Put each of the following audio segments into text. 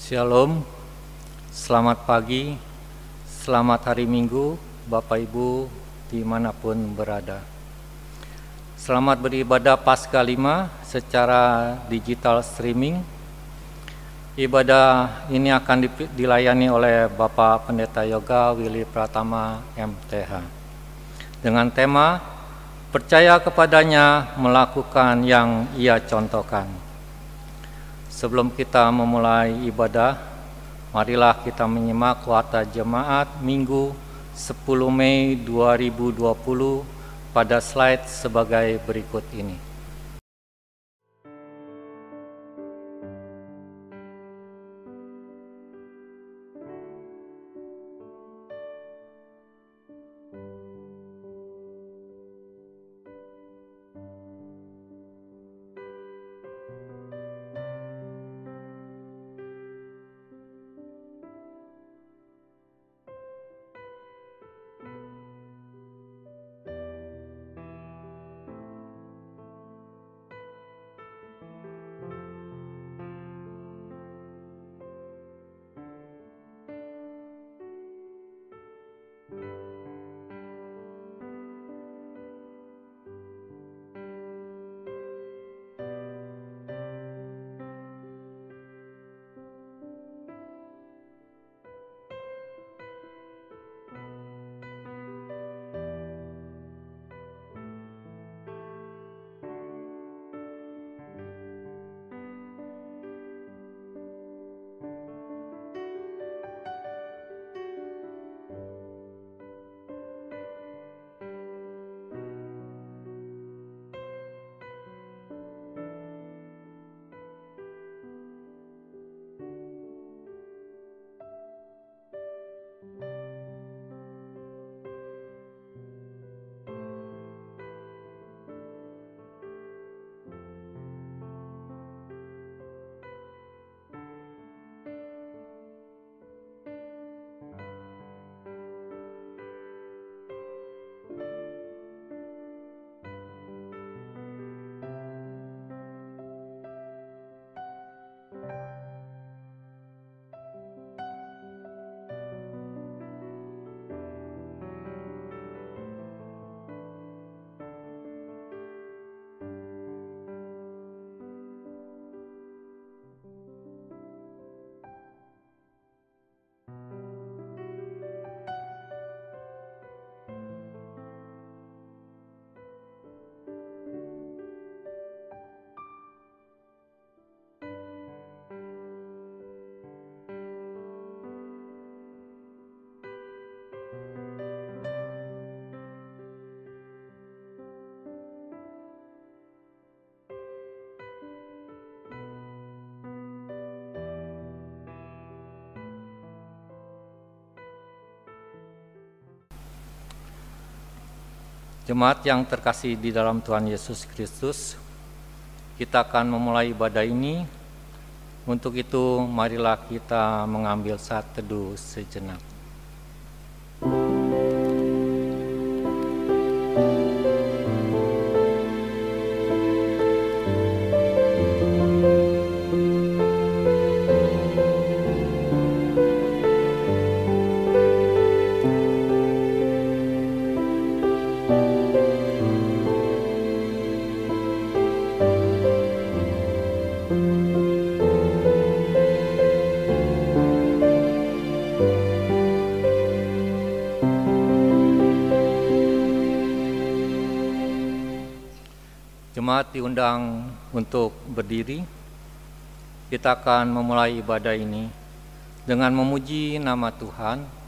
Shalom, selamat pagi, selamat hari Minggu, Bapak Ibu dimanapun berada. Selamat beribadah Paskah 5 secara digital streaming. Ibadah ini akan dilayani oleh Bapak Pendeta Yoga Willy Pratama MTH dengan tema percaya kepadanya melakukan yang ia contohkan. Sebelum kita memulai ibadah, marilah kita menyimak khotbah jemaat Minggu 10 Mei 2020 pada slide sebagai berikut ini. Jemaat yang terkasih di dalam Tuhan Yesus Kristus, kita akan memulai ibadah ini. Untuk itu, marilah kita mengambil saat teduh sejenak. Jemaat diundang untuk berdiri. Kita akan memulai ibadah ini dengan memuji nama Tuhan.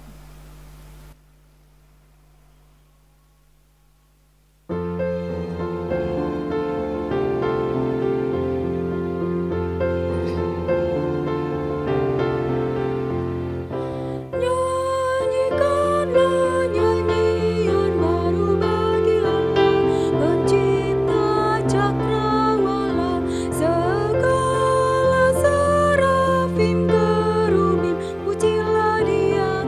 Segala serafim kerubim, pujilah Dia.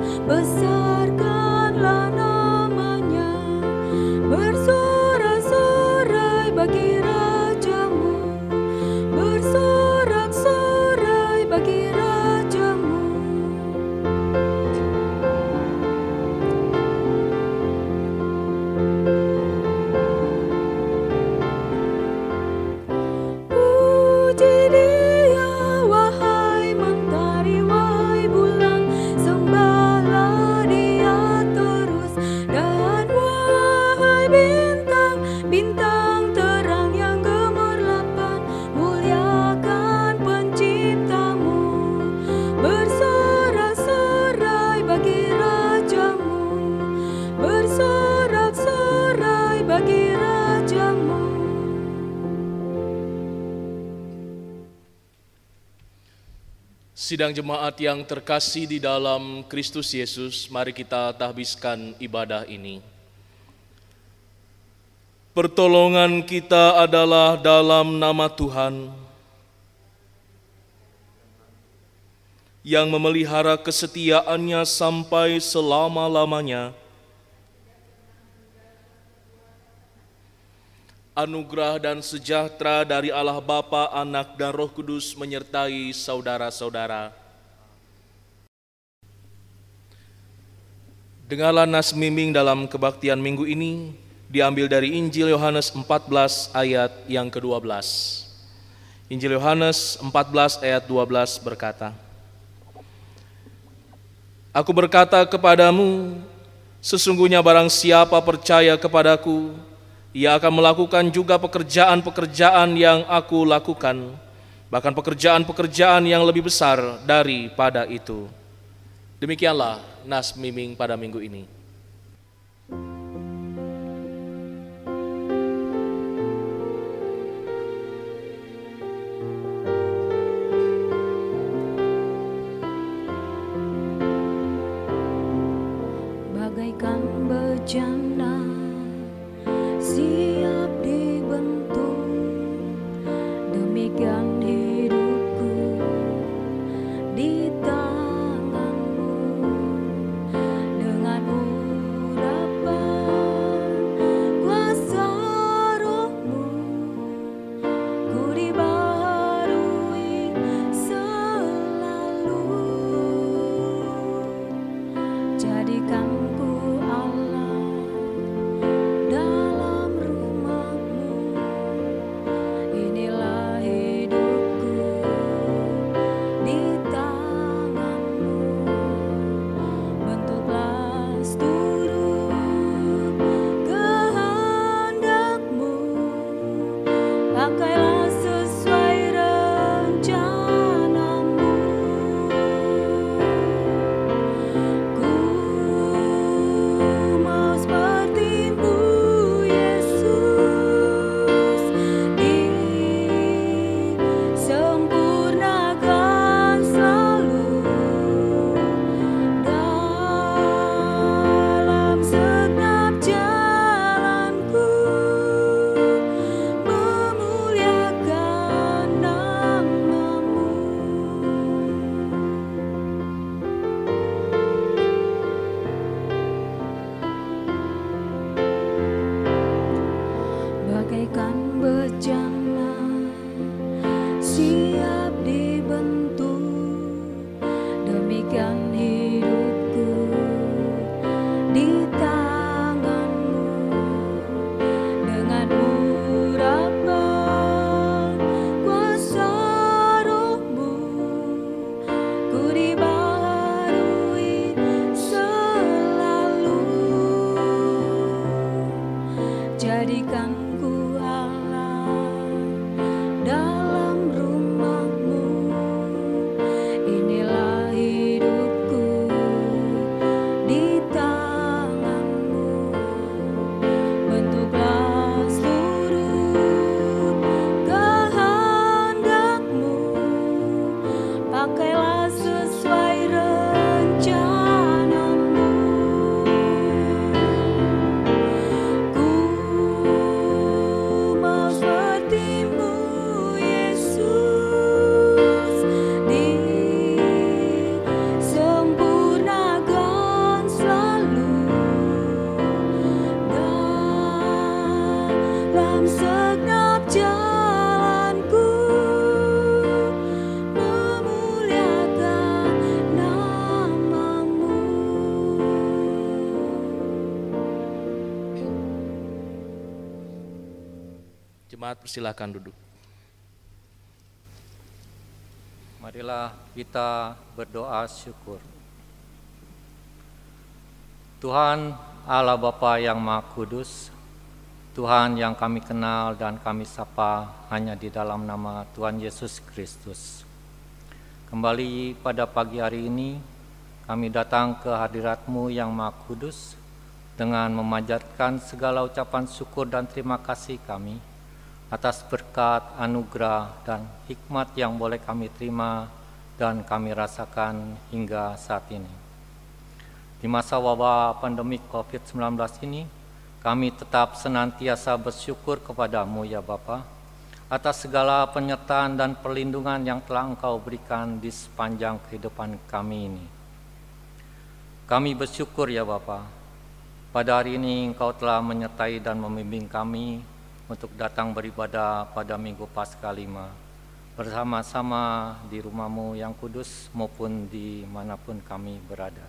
bintang terang yang gemerlapan, muliakan penciptamu, bersorak-sorai bagi rajamu, bersorak-sorai bagi rajamu. Sidang jemaat yang terkasih di dalam Kristus Yesus, mari kita tahbiskan ibadah ini. Pertolongan kita adalah dalam nama Tuhan yang memelihara kesetiaannya sampai selama-lamanya. Anugerah dan sejahtera dari Allah Bapa, Anak, dan Roh Kudus menyertai saudara-saudara. Dengarlah nas miming dalam kebaktian minggu ini, diambil dari Injil Yohanes 14 ayat yang ke-12. Injil Yohanes 14 ayat 12 berkata, Aku berkata kepadamu, sesungguhnya barang siapa percaya kepadaku, ia akan melakukan juga pekerjaan-pekerjaan yang aku lakukan, bahkan pekerjaan-pekerjaan yang lebih besar daripada itu. Demikianlah nas miming pada minggu ini. Bagaikan bejana siap dibentuk, demikian hidupku di tanganmu. Dengan urapan kuasa rohmu, ku dibaharui selalu. Jadikan dalam rumahmu, inilah hidupku di tanganmu. Bentuklah seturut kehendakmu, pakailah sesuai rencanamu. Ku mau seperti-Mu, Yesus, disempurnakan selalu dalam segenap jalanku, memuliakan nama-Mu. Bagaikan bejana siap dibentuk, demikian hidupku di tanganmu. Dengan urapan kuasa rohmu, ku dibaharui selalu. Jadikan ku Allah dalam rumahmu, inilah hidupku di tanganmu. Bentuklah seluruh kehendakmu, pakailah sesuai rencanamu. Ku mau seperti-Mu, Yesus, disempurnakan selalu dalam segenap jalanku, memuliakan nama-Mu. Jemaat persilakan duduk. Marilah kita berdoa syukur. Tuhan Allah Bapa yang Maha Kudus, Tuhan yang kami kenal dan kami sapa hanya di dalam nama Tuhan Yesus Kristus. Kembali pada pagi hari ini, kami datang ke hadirat-Mu yang Maha Kudus dengan memanjatkan segala ucapan syukur dan terima kasih kami atas berkat, anugerah, dan hikmat yang boleh kami terima dan kami rasakan hingga saat ini. Di masa wabah pandemi COVID-19 ini, kami tetap senantiasa bersyukur kepada-Mu ya Bapa, atas segala penyertaan dan perlindungan yang telah Engkau berikan di sepanjang kehidupan kami ini. Kami bersyukur ya Bapa, pada hari ini Engkau telah menyertai dan membimbing kami untuk datang beribadah pada Minggu Paskah 5, bersama-sama di rumah-Mu yang kudus maupun di manapun kami berada.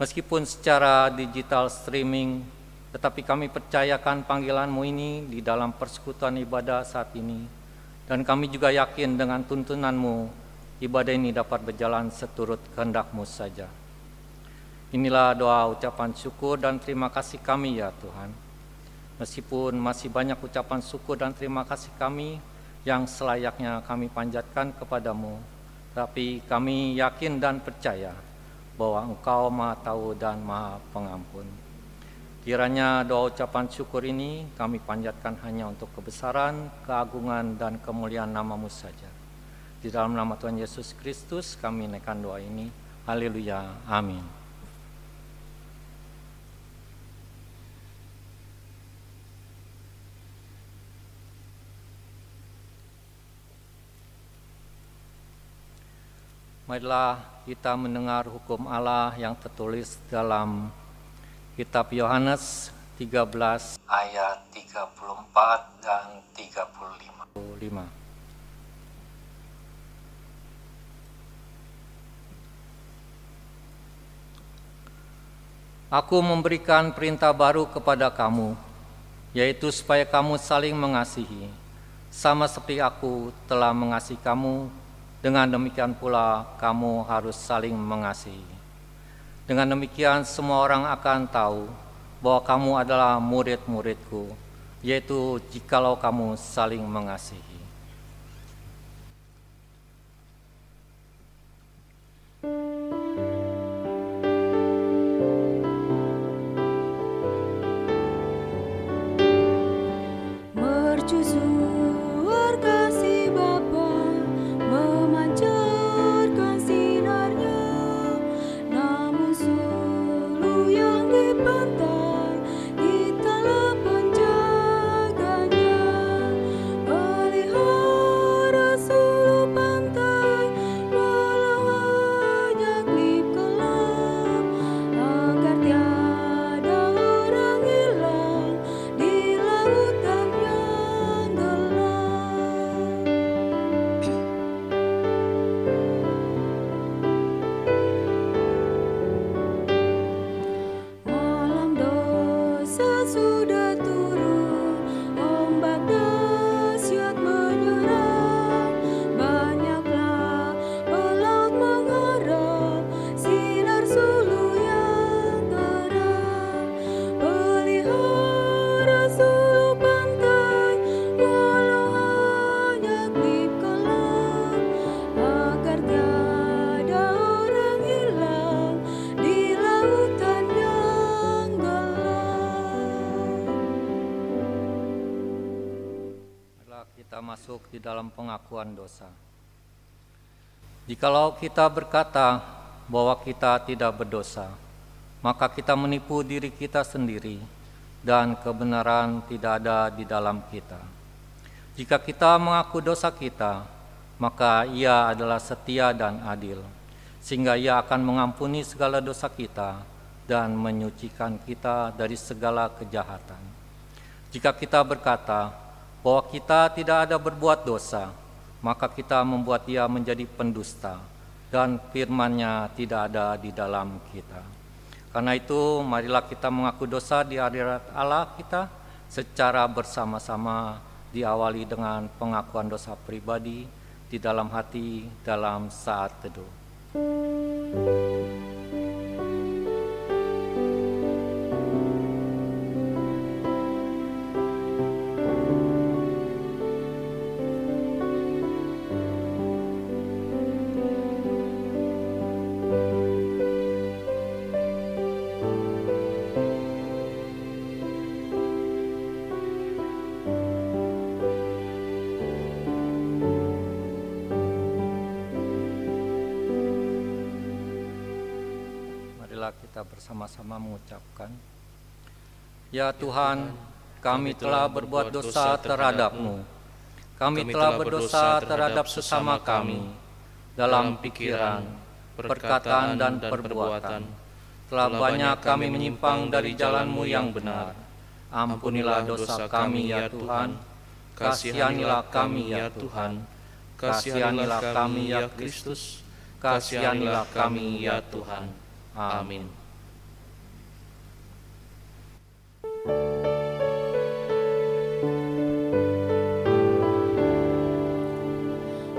Meskipun secara digital streaming, tetapi kami percayakan panggilan-Mu ini di dalam persekutuan ibadah saat ini. Dan kami juga yakin dengan tuntunan-Mu, ibadah ini dapat berjalan seturut kehendak-Mu saja. Inilah doa ucapan syukur dan terima kasih kami ya Tuhan. Meskipun masih banyak ucapan syukur dan terima kasih kami yang selayaknya kami panjatkan kepada-Mu, tapi kami yakin dan percaya bahwa Engkau Maha Tahu dan Maha Pengampun. Kiranya doa ucapan syukur ini kami panjatkan hanya untuk kebesaran, keagungan, dan kemuliaan nama-Mu saja. Di dalam nama Tuhan Yesus Kristus kami naikkan doa ini. Haleluya. Amin. Marilah kita mendengar hukum Allah yang tertulis dalam Kitab Yohanes 13 ayat 34 dan 35. Aku memberikan perintah baru kepada kamu, yaitu supaya kamu saling mengasihi, sama seperti aku telah mengasihi kamu, dengan demikian pula kamu harus saling mengasihi. Dengan demikian semua orang akan tahu bahwa kamu adalah murid-muridku, yaitu jikalau kamu saling mengasihi. Mercusuar kasih Bapa, memancarkan sinarnya, namun sulu yang dipantai kita penjaganya. Pelihara sulu pantai, walau hanya klip kelam, agar tiada orang hilang di lautan yang gelap. Malam dosa sudah turun, ombak dahsyat menyerang. Banyaklah pelaut mengharap sinar sulu yang terang. Pelihara sulu pantai, walau hanya klip kelam, agar tiada orang hilang di lautan yang gelap. Marilah kita masuk di dalam pengakuan dosa. Jikalau kita berkata bahwa kita tidak berdosa, maka kita menipu diri kita sendiri dan kebenaran tidak ada di dalam kita. Jika kita mengaku dosa kita, maka Ia adalah setia dan adil, sehingga Ia akan mengampuni segala dosa kita dan menyucikan kita dari segala kejahatan. Jika kita berkata bahwa kita tidak ada berbuat dosa, maka kita membuat Dia menjadi pendusta dan firman-Nya tidak ada di dalam kita. Karena itu, marilah kita mengaku dosa di hadirat Allah kita secara bersama-sama, diawali dengan pengakuan dosa pribadi di dalam hati dalam saat teduh. marilah kita bersama-sama mengucapkan, Ya Tuhan, kami telah berbuat dosa terhadap-Mu. Kami telah berdosa terhadap sesama kami, dalam pikiran, perkataan, dan perbuatan. Telah banyak kami menyimpang dari jalan-Mu yang benar. Ampunilah dosa kami, ya Tuhan. Kasihanilah kami, ya Tuhan. Kasihanilah kami, ya Kristus. Kasihanilah kami, ya Tuhan. Amin.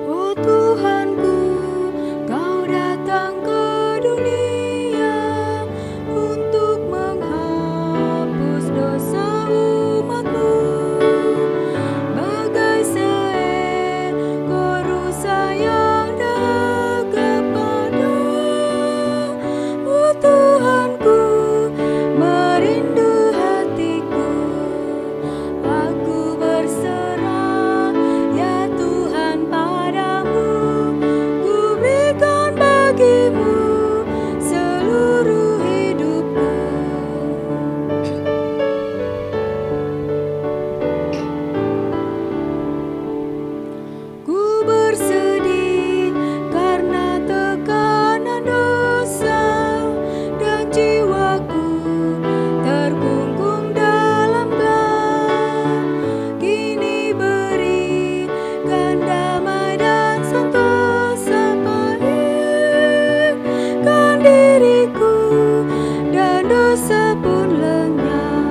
Oh Tuhanku, Kau datang ke dunia untuk menghapus dosa umat-Mu. Bagai seekor rusa yang gagap padam, oh Tuhanku, merindu hatiku. Aku berserah, ya Tuhan, padamu. Ku berikan bagimu seluruh hidupku. Ku bersedih karena tekanan dosa, dan jiwaku terkungkung dalam gelap. Kini berikan damai dan sentosa pahitkan diriku, dan dosa pun lenyap.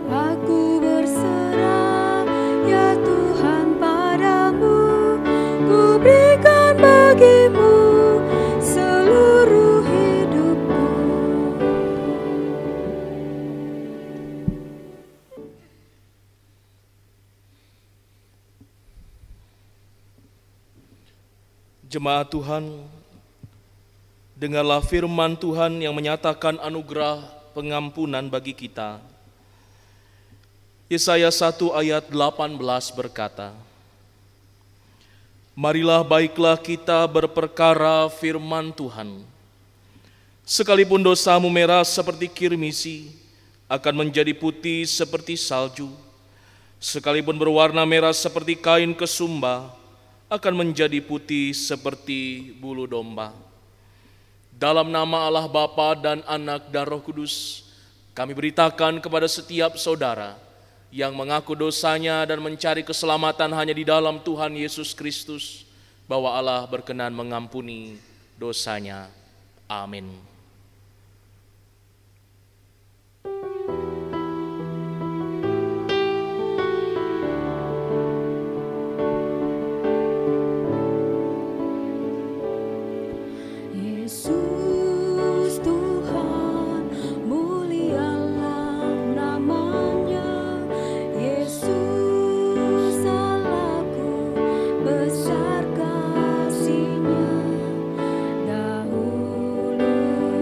Aku berserah, ya Tuhan, padamu. Ku berikan bagimu seluruh hidupku. Jemaat Tuhan, dengarlah firman Tuhan yang menyatakan anugerah pengampunan bagi kita. Yesaya 1 ayat 18 berkata, Marilah baiklah kita berperkara firman Tuhan. Sekalipun dosamu merah seperti kirmisi, akan menjadi putih seperti salju. Sekalipun berwarna merah seperti kain kesumba, akan menjadi putih seperti bulu domba. Dalam nama Allah Bapa dan Anak dan Roh Kudus, kami beritakan kepada setiap saudara yang mengaku dosanya dan mencari keselamatan hanya di dalam Tuhan Yesus Kristus, bahwa Allah berkenan mengampuni dosanya. Amin. Yesus Tuhan, mulialah namanya. Yesus Allahku, besar kasih-Nya. Dahulu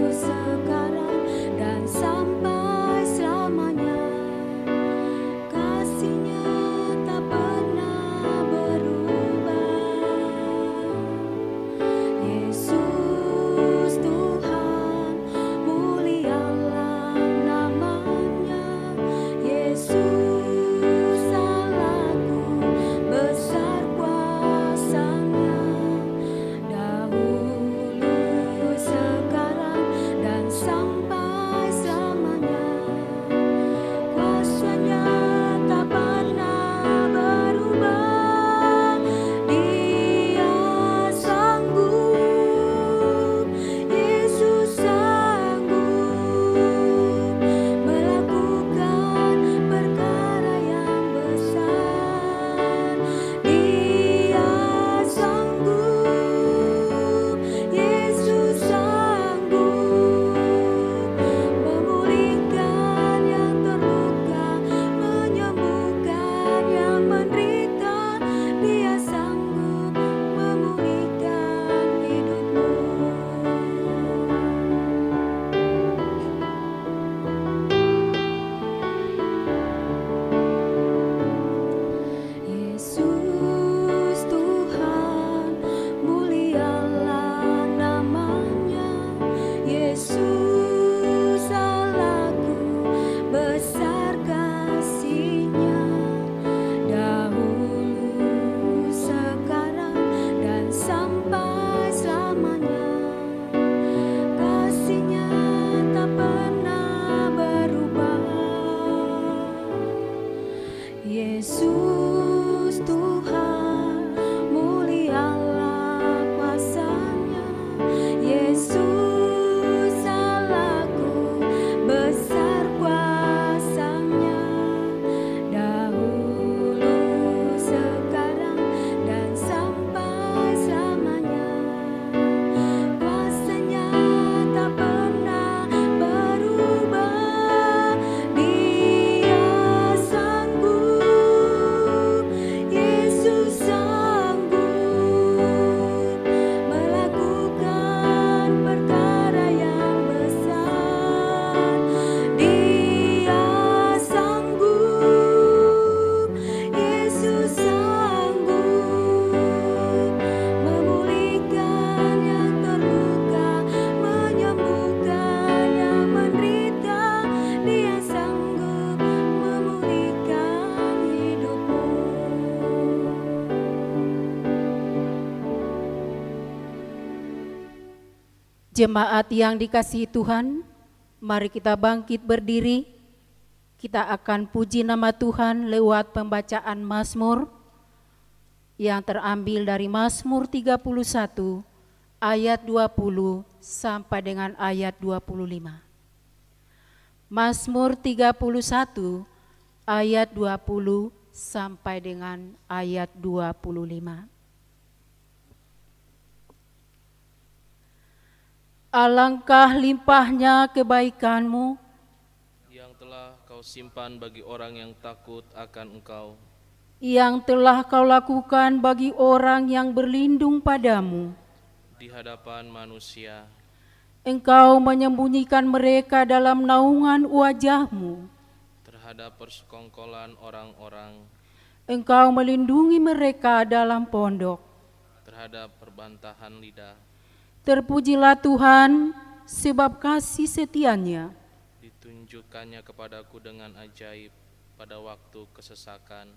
Yesus Tuhan, mulialah kuasa-Nya. Yesus salahku, besar kuasa-Nya. Dahulu, sekarang, dan sampai selamanya. Kuasa-Nya tak pernah berubah. Dia sanggup, Yesus sanggup melakukan perkara yang besar. Dia sanggup, Yesus sanggup memulihkan yang terluka, menyembuhkan yang menderita. Dia sanggup memulihkan hidupmu. Jemaat yang dikasihi Tuhan, mari kita bangkit berdiri. Kita akan puji nama Tuhan lewat pembacaan Mazmur yang terambil dari Mazmur 31 ayat 20 sampai dengan ayat 25. Mazmur 31 ayat 20 sampai dengan ayat 25. Alangkah limpahnya kebaikan-Mu yang telah Kau simpan bagi orang yang takut akan Engkau, yang telah Kau lakukan bagi orang yang berlindung padamu. di hadapan manusia. Engkau menyembunyikan mereka dalam naungan wajah-Mu. Terhadap persekongkolan orang-orang, Engkau melindungi mereka dalam pondok. terhadap perbantahan lidah. Terpujilah Tuhan, sebab kasih setia-Nya. Ditunjukkannya kepadaku dengan ajaib pada waktu kesesakan.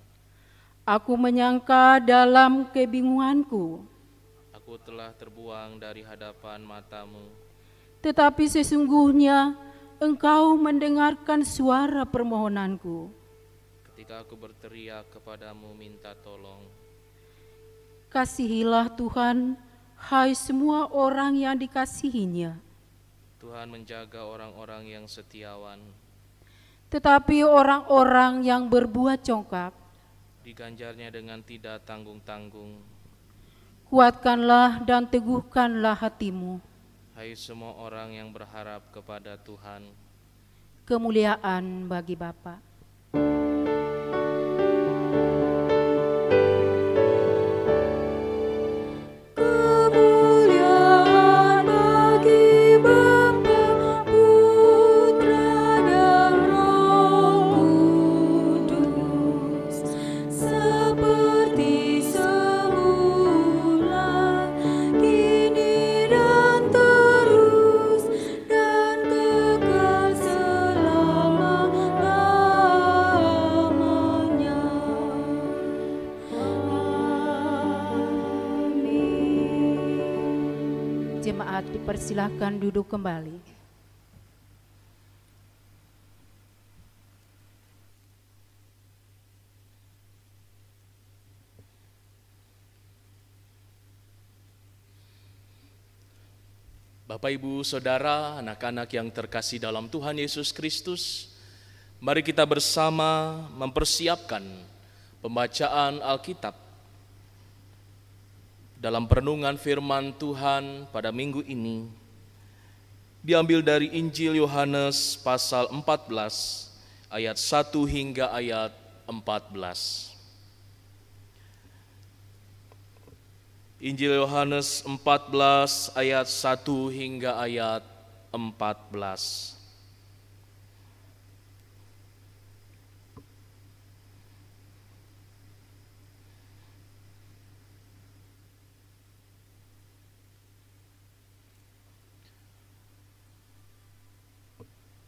Aku menyangka dalam kebingunganku, Aku telah terbuang dari hadapan matamu. tetapi sesungguhnya Engkau mendengarkan suara permohonanku. Ketika aku berteriak kepadamu minta tolong, Kasihilah Tuhan, hai semua orang yang dikasihi-Nya. Tuhan menjaga orang-orang yang setiawan. Tetapi orang-orang yang berbuat congkak, Diganjarnya dengan tidak tanggung-tanggung. kuatkanlah dan teguhkanlah hatimu. Hai semua orang yang berharap kepada Tuhan. Kemuliaan bagi Bapa. Kemuliaan bagi Bapa, Putra, dan Roh Kudus, seperti semula, kini dan terus, dan kekal selama-lamanya. Amin. Jemaat dipersilahkan duduk kembali. Bapak, Ibu, Saudara, anak-anak yang terkasih dalam Tuhan Yesus Kristus, mari kita bersama mempersiapkan pembacaan Alkitab. Dalam perenungan firman Tuhan pada minggu ini, diambil dari Injil Yohanes pasal 14, ayat 1 hingga ayat 14. Injil Yohanes 14 ayat 1 hingga ayat 14.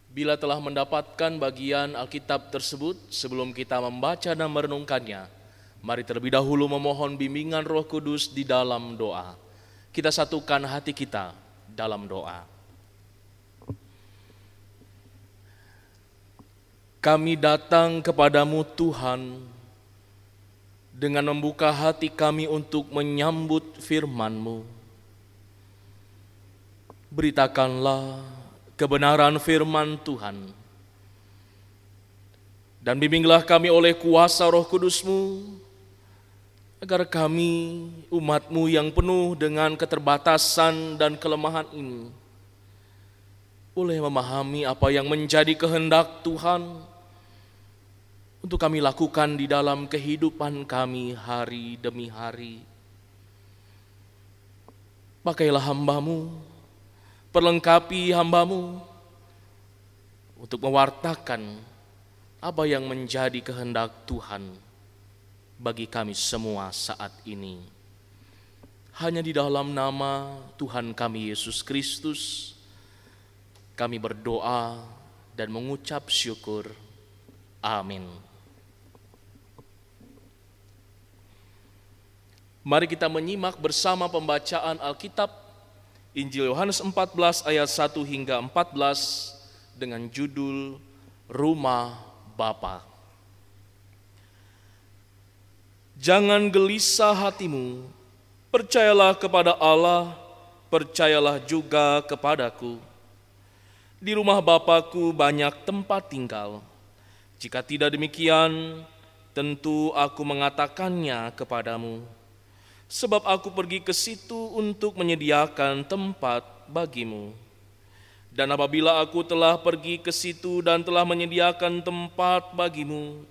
Bila telah mendapatkan bagian Alkitab tersebut, sebelum kita membaca dan merenungkannya, mari terlebih dahulu memohon bimbingan Roh Kudus di dalam doa. Kita satukan hati kita dalam doa. Kami datang kepadamu Tuhan dengan membuka hati kami untuk menyambut firman-Mu. Beritakanlah kebenaran firman Tuhan, dan bimbinglah kami oleh kuasa Roh Kudus-Mu, agar kami, umat-Mu yang penuh dengan keterbatasan dan kelemahan ini, boleh memahami apa yang menjadi kehendak Tuhan untuk kami lakukan di dalam kehidupan kami hari demi hari. Pakailah hamba-Mu, perlengkapi hamba-Mu untuk mewartakan apa yang menjadi kehendak Tuhan bagi kami semua saat ini. Hanya di dalam nama Tuhan kami Yesus Kristus kami berdoa dan mengucap syukur. Amin. Mari kita menyimak bersama pembacaan Alkitab Injil Yohanes 14 ayat 1 hingga 14 dengan judul Rumah Bapa. Jangan gelisah hatimu, percayalah kepada Allah, percayalah juga kepadaku. Di rumah Bapa-Ku banyak tempat tinggal. Jika tidak demikian, tentu aku mengatakannya kepadamu. Sebab aku pergi ke situ untuk menyediakan tempat bagimu. Dan apabila aku telah pergi ke situ dan telah menyediakan tempat bagimu,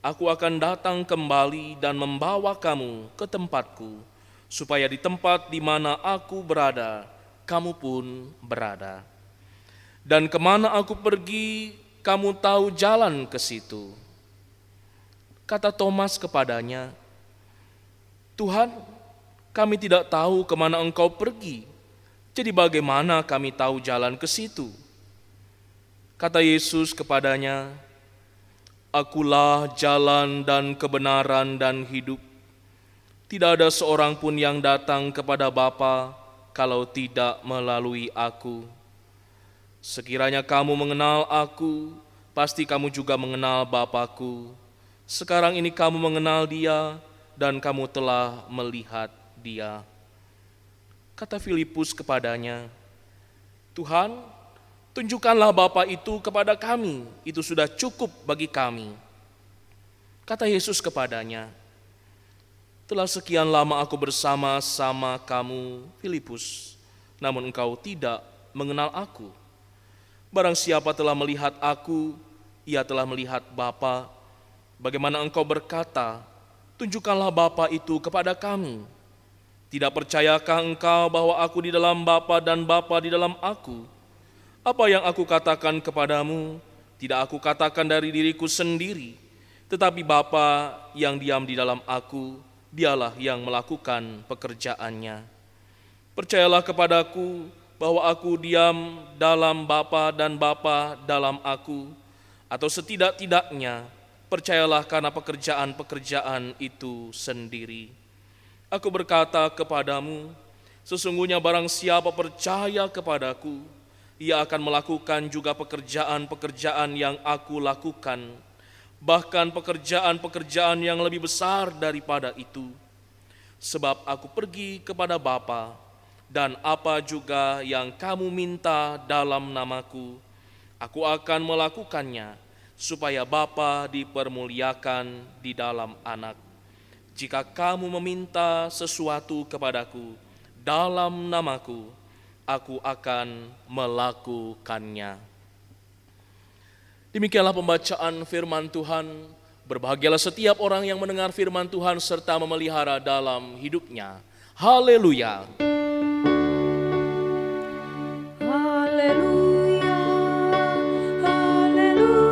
aku akan datang kembali dan membawa kamu ke tempatku, supaya di tempat di mana aku berada, kamu pun berada. Dan kemana aku pergi, kamu tahu jalan ke situ. Kata Thomas kepadanya, Tuhan, kami tidak tahu kemana Engkau pergi, jadi bagaimana kami tahu jalan ke situ? Kata Yesus kepadanya, Akulah jalan dan kebenaran dan hidup. Tidak ada seorang pun yang datang kepada Bapa kalau tidak melalui aku. Sekiranya kamu mengenal aku, pasti kamu juga mengenal Bapa-Ku. Sekarang ini kamu mengenal Dia dan kamu telah melihat Dia. Kata Filipus kepadanya, Tuhan, tunjukkanlah Bapa itu kepada kami, itu sudah cukup bagi kami. Kata Yesus kepadanya, telah sekian lama aku bersama-sama kamu, Filipus, namun engkau tidak mengenal aku. Barang siapa telah melihat aku, ia telah melihat Bapa. Bagaimana engkau berkata, tunjukkanlah Bapa itu kepada kami. Tidak percayakah engkau bahwa aku di dalam Bapa dan Bapa di dalam aku? Apa yang aku katakan kepadamu, tidak aku katakan dari diriku sendiri, tetapi Bapa yang diam di dalam aku, Dialah yang melakukan pekerjaannya. Percayalah kepadaku bahwa aku diam dalam Bapa dan Bapa dalam aku, atau setidak-tidaknya percayalah karena pekerjaan-pekerjaan itu sendiri. Aku berkata kepadamu, sesungguhnya barang siapa percaya kepadaku, ia akan melakukan juga pekerjaan-pekerjaan yang aku lakukan, bahkan pekerjaan-pekerjaan yang lebih besar daripada itu. Sebab aku pergi kepada Bapa, dan apa juga yang kamu minta dalam namaku, aku akan melakukannya, supaya Bapa dipermuliakan di dalam Anak. Jika kamu meminta sesuatu kepadaku dalam namaku, aku akan melakukannya. Demikianlah pembacaan firman Tuhan. Berbahagialah setiap orang yang mendengar firman Tuhan serta memelihara dalam hidupnya. Haleluya. Haleluya, haleluya, haleluya.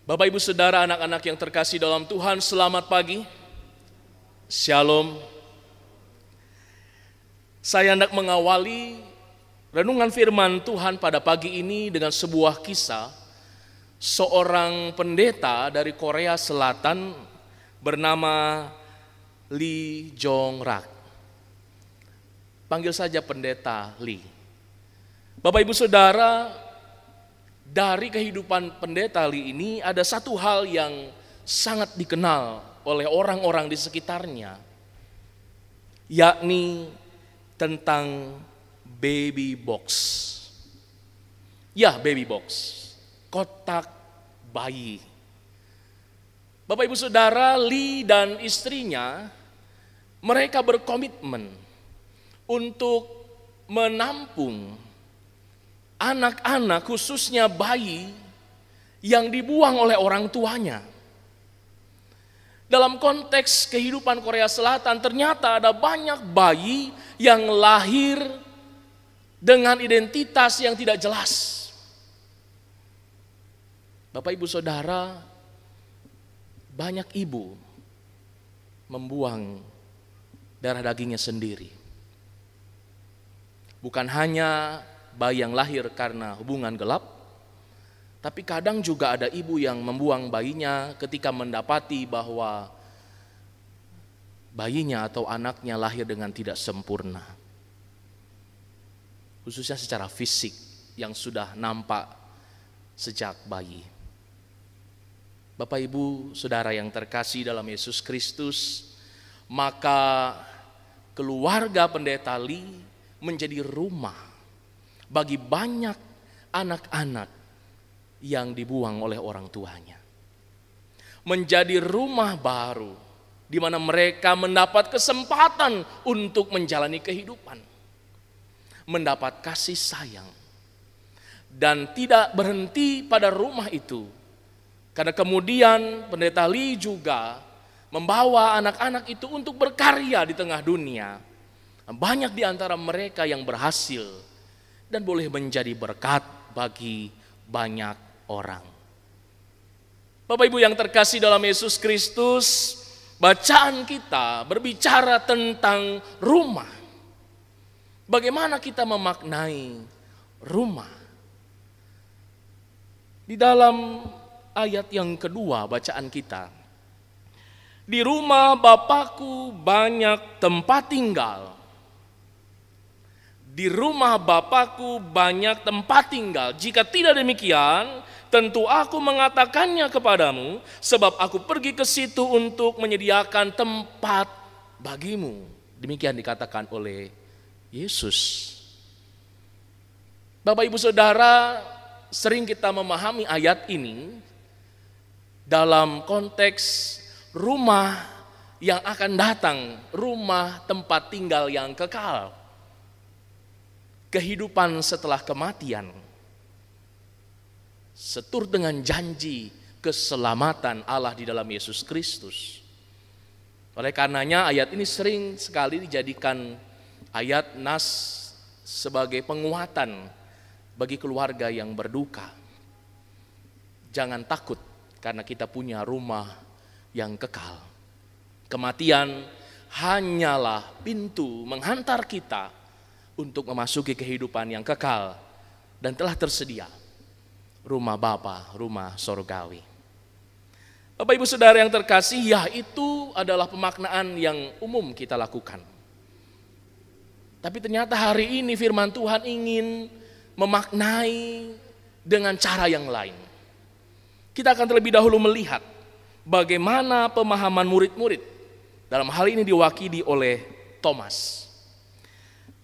Bapak, Ibu, Saudara, anak-anak yang terkasih dalam Tuhan, selamat pagi. Shalom. Saya hendak mengawali renungan firman Tuhan pada pagi ini dengan sebuah kisah seorang pendeta dari Korea Selatan bernama Lee Jong-rak. Panggil saja Pendeta Lee. Bapak Ibu Saudara, dari kehidupan Pendeta Lee ini ada satu hal yang sangat dikenal oleh orang-orang di sekitarnya, yakni tentang baby box. Ya, baby box, kotak bayi. Bapak Ibu Saudara, Lee dan istrinya, mereka berkomitmen untuk menampung anak-anak, khususnya bayi yang dibuang oleh orang tuanya. Dalam konteks kehidupan Korea Selatan, ternyata ada banyak bayi yang lahir dengan identitas yang tidak jelas. Bapak Ibu Saudara, banyak ibu membuang darah dagingnya sendiri. Bukan hanya bayi yang lahir karena hubungan gelap, tapi kadang juga ada ibu yang membuang bayinya ketika mendapati bahwa bayinya atau anaknya lahir dengan tidak sempurna. Khususnya secara fisik yang sudah nampak sejak bayi. Bapak Ibu Saudara yang terkasih dalam Yesus Kristus, maka keluarga Pendeta Lee menjadi rumah bagi banyak anak-anak yang dibuang oleh orang tuanya. Menjadi rumah baru di mana mereka mendapat kesempatan untuk menjalani kehidupan, mendapat kasih sayang, dan tidak berhenti pada rumah itu. Karena kemudian Pendeta Lee juga membawa anak-anak itu untuk berkarya di tengah dunia. Banyak di antara mereka yang berhasil dan boleh menjadi berkat bagi banyak orang. Bapak Ibu yang terkasih dalam Yesus Kristus, bacaan kita berbicara tentang rumah. Bagaimana kita memaknai rumah? Di dalam ayat yang kedua bacaan kita, di rumah Bapakku banyak tempat tinggal. Di rumah Bapakku banyak tempat tinggal. Jika tidak demikian, tentu aku mengatakannya kepadamu, sebab aku pergi ke situ untuk menyediakan tempat bagimu. Demikian dikatakan oleh Yesus. Bapak Ibu Saudara, sering kita memahami ayat ini dalam konteks rumah yang akan datang, rumah tempat tinggal yang kekal, kehidupan setelah kematian, seturut dengan janji keselamatan Allah di dalam Yesus Kristus. Oleh karenanya ayat ini sering sekali dijadikan ayat nas sebagai penguatan bagi keluarga yang berduka. Jangan takut, karena kita punya rumah yang kekal. Kematian hanyalah pintu menghantar kita untuk memasuki kehidupan yang kekal, dan telah tersedia rumah Bapa, rumah sorgawi. Bapak Ibu Saudara yang terkasih, ya itu adalah pemaknaan yang umum kita lakukan. Tapi ternyata hari ini firman Tuhan ingin memaknai dengan cara yang lain. Kita akan terlebih dahulu melihat bagaimana pemahaman murid-murid. Dalam hal ini diwakili oleh Thomas.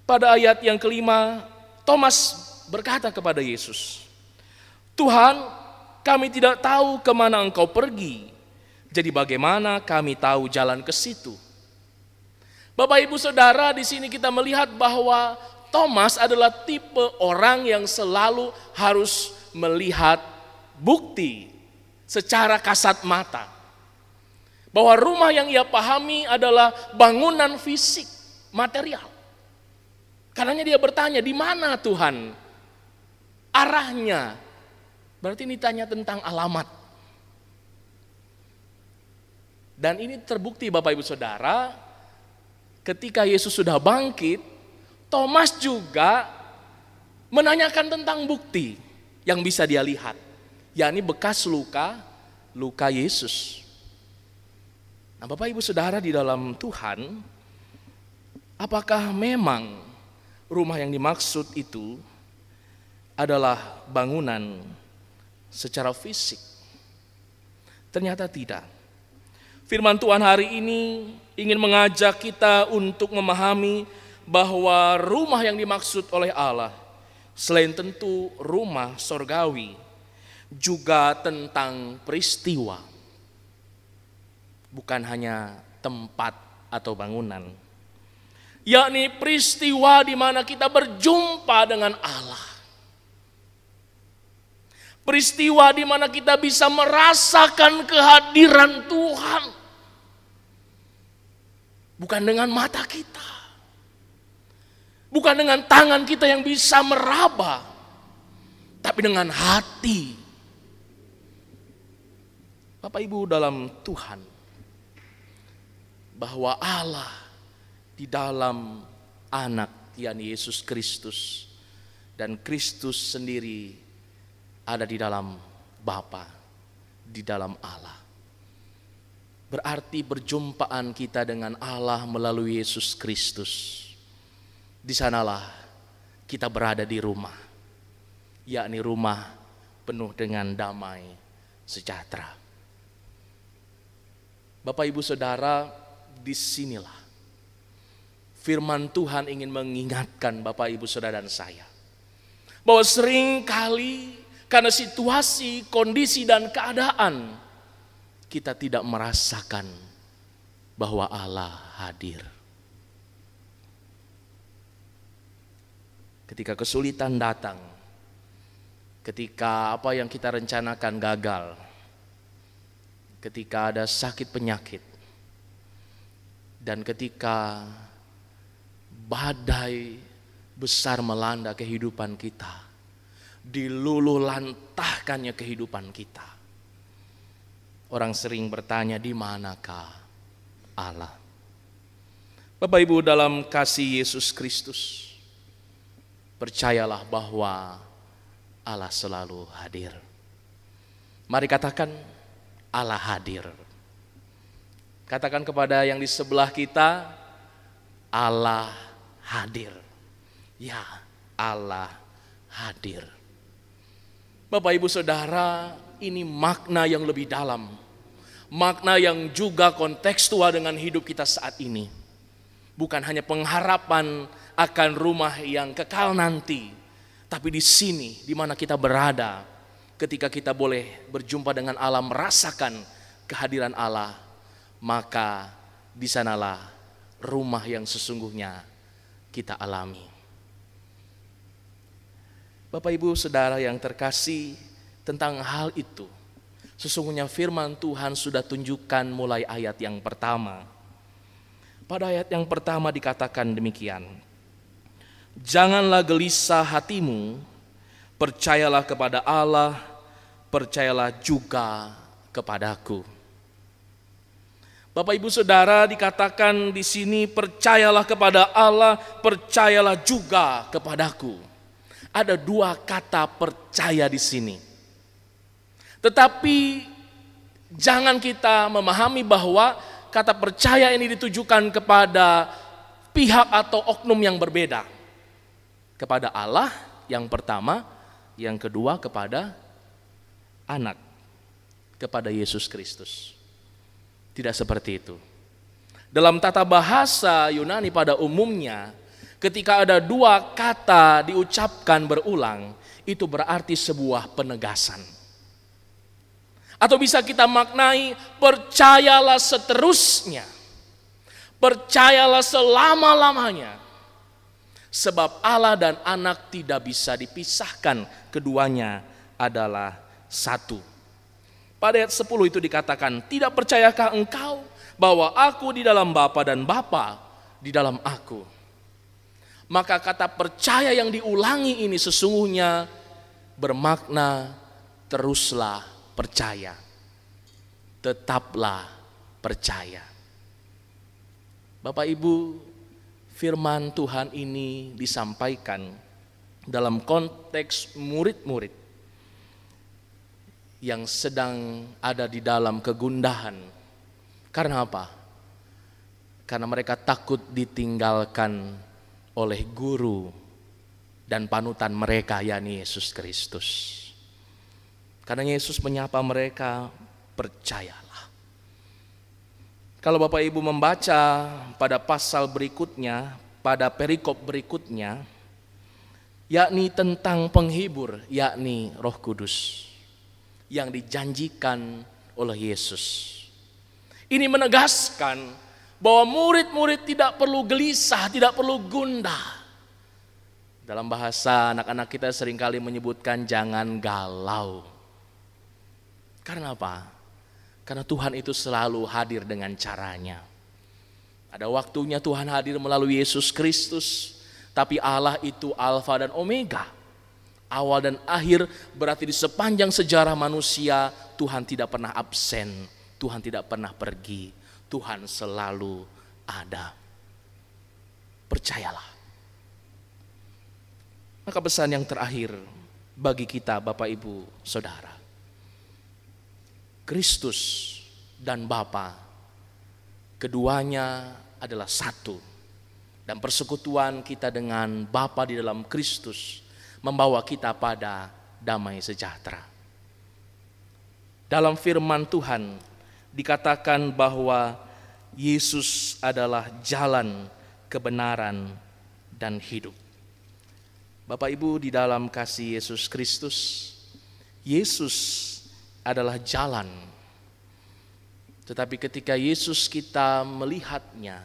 Pada ayat yang kelima, Thomas berkata kepada Yesus, Tuhan, kami tidak tahu kemana engkau pergi. Jadi bagaimana kami tahu jalan ke situ? Bapak Ibu Saudara, di sini kita melihat bahwa Thomas adalah tipe orang yang selalu harus melihat bukti secara kasat mata. Bahwa rumah yang ia pahami adalah bangunan fisik, material. Karenanya dia bertanya, di mana Tuhan? Arahnya. Berarti ini tanya tentang alamat. Dan ini terbukti Bapak Ibu Saudara, ketika Yesus sudah bangkit, Thomas juga menanyakan tentang bukti yang bisa dia lihat, yakni bekas luka Yesus. Nah, Bapak Ibu Saudara di dalam Tuhan, apakah memang rumah yang dimaksud itu adalah bangunan secara fisik. Ternyata tidak. Firman Tuhan hari ini ingin mengajak kita untuk memahami bahwa rumah yang dimaksud oleh Allah, selain tentu rumah sorgawi, juga tentang peristiwa. Bukan hanya tempat atau bangunan. Yakni peristiwa di mana kita berjumpa dengan Allah. Peristiwa di mana kita bisa merasakan kehadiran Tuhan. Bukan dengan mata kita. Bukan dengan tangan kita yang bisa meraba. Tapi dengan hati. Bapak Ibu dalam Tuhan. Bahwa Allah di dalam anak yakni Yesus Kristus. Dan Kristus sendiri ada di dalam Bapa, di dalam Allah. Berarti perjumpaan kita dengan Allah melalui Yesus Kristus. Di sanalah kita berada di rumah, yakni rumah penuh dengan damai sejahtera. Bapak Ibu Saudara, disinilah firman Tuhan ingin mengingatkan Bapak Ibu Saudara dan saya. Bahwa seringkali karena situasi, kondisi, dan keadaan, kita tidak merasakan bahwa Allah hadir. Ketika kesulitan datang, ketika apa yang kita rencanakan gagal, ketika ada sakit penyakit, dan ketika badai besar melanda kehidupan kita, diluluh lantahkannya kehidupan kita. Orang sering bertanya, di manakah Allah? Bapak Ibu dalam kasih Yesus Kristus, percayalah bahwa Allah selalu hadir. Mari katakan, Allah hadir. Katakan kepada yang di sebelah kita, Allah hadir. Ya, Allah hadir. Bapak Ibu Saudara, ini makna yang lebih dalam. Makna yang juga kontekstual dengan hidup kita saat ini. Bukan hanya pengharapan akan rumah yang kekal nanti. Tapi di sini, di mana kita berada, ketika kita boleh berjumpa dengan Allah, merasakan kehadiran Allah, maka di sanalah rumah yang sesungguhnya kita alami. Bapak Ibu Saudara yang terkasih, tentang hal itu sesungguhnya firman Tuhan sudah tunjukkan mulai ayat yang pertama. Pada ayat yang pertama dikatakan demikian, janganlah gelisah hatimu, percayalah kepada Allah, percayalah juga kepadaku. Bapak Ibu Saudara, dikatakan di sini percayalah kepada Allah, percayalah juga kepadaku. Ada dua kata percaya di sini. Tetapi jangan kita memahami bahwa kata percaya ini ditujukan kepada pihak atau oknum yang berbeda. Kepada Allah yang pertama, yang kedua kepada anak, kepada Yesus Kristus. Tidak seperti itu. Dalam tata bahasa Yunani pada umumnya, ketika ada dua kata diucapkan berulang, itu berarti sebuah penegasan. Atau bisa kita maknai, percayalah seterusnya. Percayalah selama-lamanya. Sebab Allah dan anak tidak bisa dipisahkan, keduanya adalah satu. Pada ayat 10 itu dikatakan, tidak percayakah engkau bahwa aku di dalam Bapa dan Bapa di dalam aku? Maka kata percaya yang diulangi ini sesungguhnya bermakna teruslah percaya, tetaplah percaya. Bapak Ibu, firman Tuhan ini disampaikan dalam konteks murid-murid yang sedang ada di dalam kegundahan. Karena apa? Karena mereka takut ditinggalkan oleh guru dan panutan mereka, yakni Yesus Kristus. Karena Yesus menyapa mereka, percayalah. Kalau Bapak Ibu membaca pada pasal berikutnya, pada perikop berikutnya, yakni tentang penghibur, yakni Roh Kudus yang dijanjikan oleh Yesus. Ini menegaskan bahwa murid-murid tidak perlu gelisah, tidak perlu gundah. Dalam bahasa anak-anak kita seringkali menyebutkan jangan galau. Karena apa? Karena Tuhan itu selalu hadir dengan caranya. Ada waktunya Tuhan hadir melalui Yesus Kristus, tapi Allah itu Alfa dan Omega. Awal dan akhir, berarti di sepanjang sejarah manusia Tuhan tidak pernah absen, Tuhan tidak pernah pergi, Tuhan selalu ada. Percayalah. Maka pesan yang terakhir bagi kita Bapak Ibu Saudara, Kristus dan Bapa, keduanya adalah satu. Dan persekutuan kita dengan Bapa di dalam Kristus membawa kita pada damai sejahtera. Dalam firman Tuhan dikatakan bahwa Yesus adalah jalan, kebenaran, dan hidup. Bapak Ibu, di dalam kasih Yesus Kristus, Yesus adalah jalan. Tetapi ketika Yesus kita melihatnya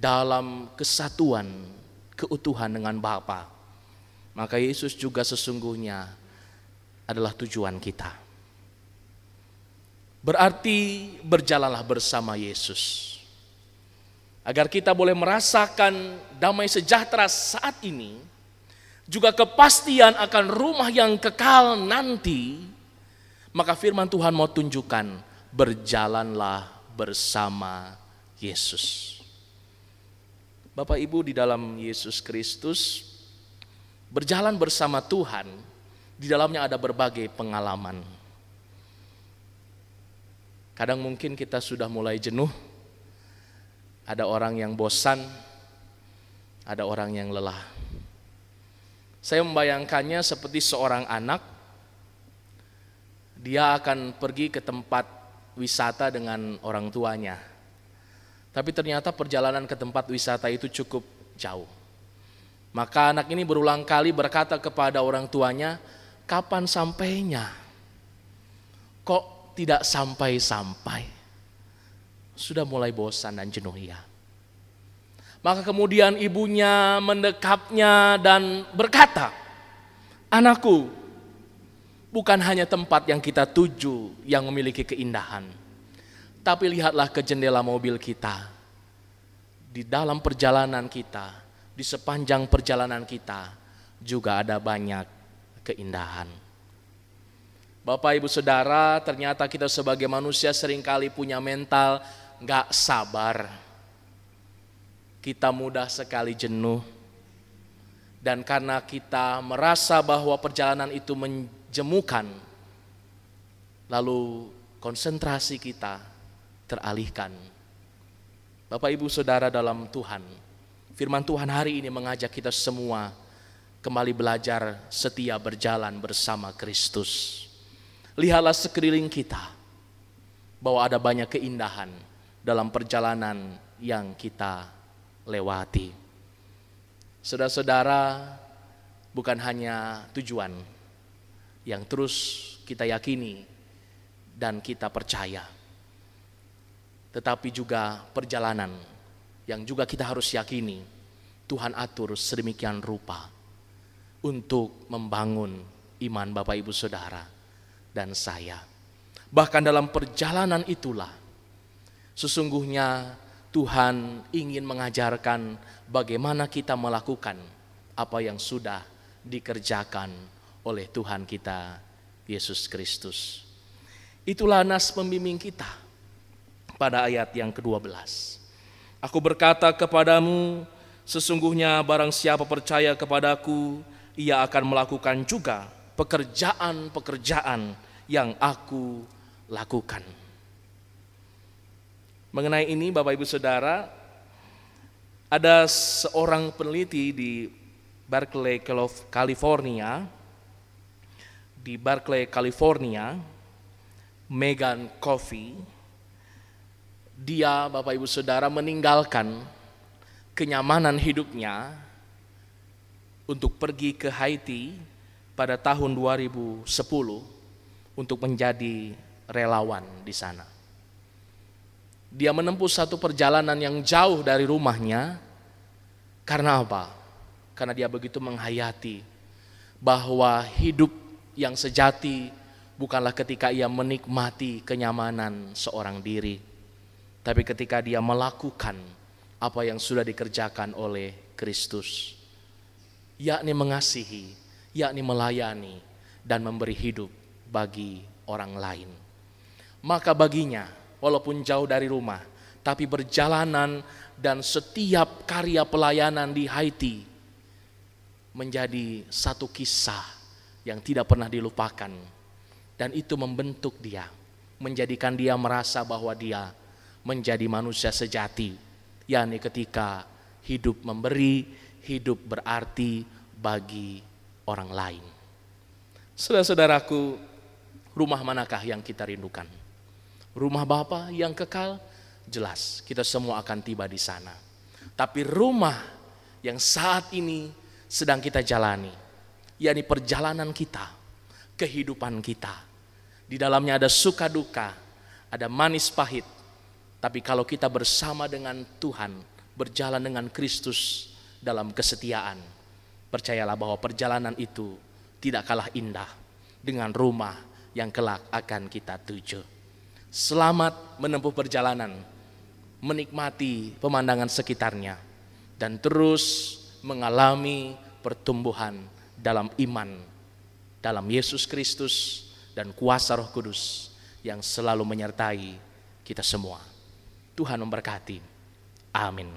dalam kesatuan, keutuhan dengan Bapa, maka Yesus juga sesungguhnya adalah tujuan kita. Berarti berjalanlah bersama Yesus, agar kita boleh merasakan damai sejahtera saat ini, juga kepastian akan rumah yang kekal nanti. Maka firman Tuhan mau tunjukkan, berjalanlah bersama Yesus. Bapak Ibu, di dalam Yesus Kristus, berjalan bersama Tuhan, di dalamnya ada berbagai pengalaman. Kadang mungkin kita sudah mulai jenuh, ada orang yang bosan, ada orang yang lelah. Saya membayangkannya seperti seorang anak, dia akan pergi ke tempat wisata dengan orang tuanya. Tapi ternyata perjalanan ke tempat wisata itu cukup jauh. Maka anak ini berulang kali berkata kepada orang tuanya, kapan sampainya? Kok tidak sampai-sampai? Sudah mulai bosan dan jenuh ya. Maka kemudian ibunya mendekapnya dan berkata, anakku, bukan hanya tempat yang kita tuju yang memiliki keindahan, tapi lihatlah ke jendela mobil kita. Di dalam perjalanan kita, di sepanjang perjalanan kita juga ada banyak keindahan. Bapak Ibu Saudara, ternyata kita sebagai manusia seringkali punya mental gak sabar. Kita mudah sekali jenuh. Dan karena kita merasa bahwa perjalanan itu menjemukan, lalu konsentrasi kita teralihkan. Bapak Ibu Saudara dalam Tuhan, firman Tuhan hari ini mengajak kita semua kembali belajar setia berjalan bersama Kristus. Lihatlah sekeliling kita bahwa ada banyak keindahan dalam perjalanan yang kita lewati. Saudara-saudara, bukan hanya tujuan yang terus kita yakini dan kita percaya, tetapi juga perjalanan yang juga kita harus yakini Tuhan atur sedemikian rupa untuk membangun iman Bapak Ibu Saudara dan saya. Bahkan dalam perjalanan itulah sesungguhnya Tuhan ingin mengajarkan bagaimana kita melakukan apa yang sudah dikerjakan oleh Tuhan kita Yesus Kristus. Itulah nas pembimbing kita pada ayat yang ke-12. Aku berkata kepadamu, sesungguhnya barang siapa percaya kepadaku, ia akan melakukan juga pekerjaan-pekerjaan yang aku lakukan. Mengenai ini Bapak Ibu Saudara, Ada seorang peneliti di Berkeley, California, Megan Coffey. Dia, Bapak Ibu Saudara, meninggalkan kenyamanan hidupnya untuk pergi ke Haiti pada tahun 2010 untuk menjadi relawan di sana. Dia menempuh satu perjalanan yang jauh dari rumahnya. Karena apa? Karena dia begitu menghayati bahwa hidup yang sejati bukanlah ketika ia menikmati kenyamanan seorang diri, tapi ketika dia melakukan apa yang sudah dikerjakan oleh Kristus, yakni mengasihi, yakni melayani dan memberi hidup bagi orang lain. Maka baginya, walaupun jauh dari rumah, tapi perjalanan dan setiap karya pelayanan di Haiti menjadi satu kisah yang tidak pernah dilupakan. Dan itu membentuk dia, menjadikan dia merasa bahwa dia menjadi manusia sejati, yakni ketika hidup memberi, hidup berarti bagi orang lain. Saudara-saudaraku, rumah manakah yang kita rindukan? Rumah Bapa yang kekal, jelas kita semua akan tiba di sana. Tapi rumah yang saat ini sedang kita jalani, yakni perjalanan kita, kehidupan kita. Di dalamnya ada suka duka, ada manis pahit. Tapi kalau kita bersama dengan Tuhan, berjalan dengan Kristus dalam kesetiaan, percayalah bahwa perjalanan itu tidak kalah indah dengan rumah yang kelak akan kita tuju. Selamat menempuh perjalanan, menikmati pemandangan sekitarnya, dan terus mengalami pertumbuhan dalam iman, dalam Yesus Kristus dan kuasa Roh Kudus yang selalu menyertai kita semua. Tuhan memberkati. Amin.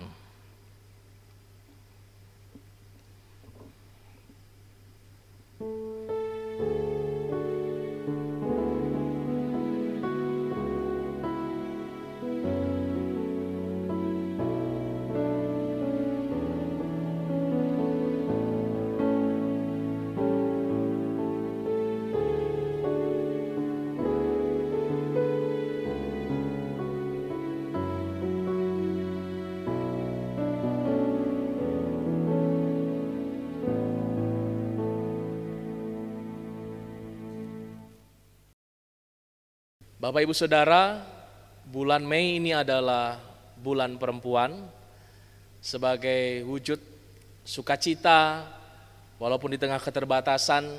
Bapak Ibu Saudara, bulan Mei ini adalah bulan perempuan. Sebagai wujud sukacita, walaupun di tengah keterbatasan,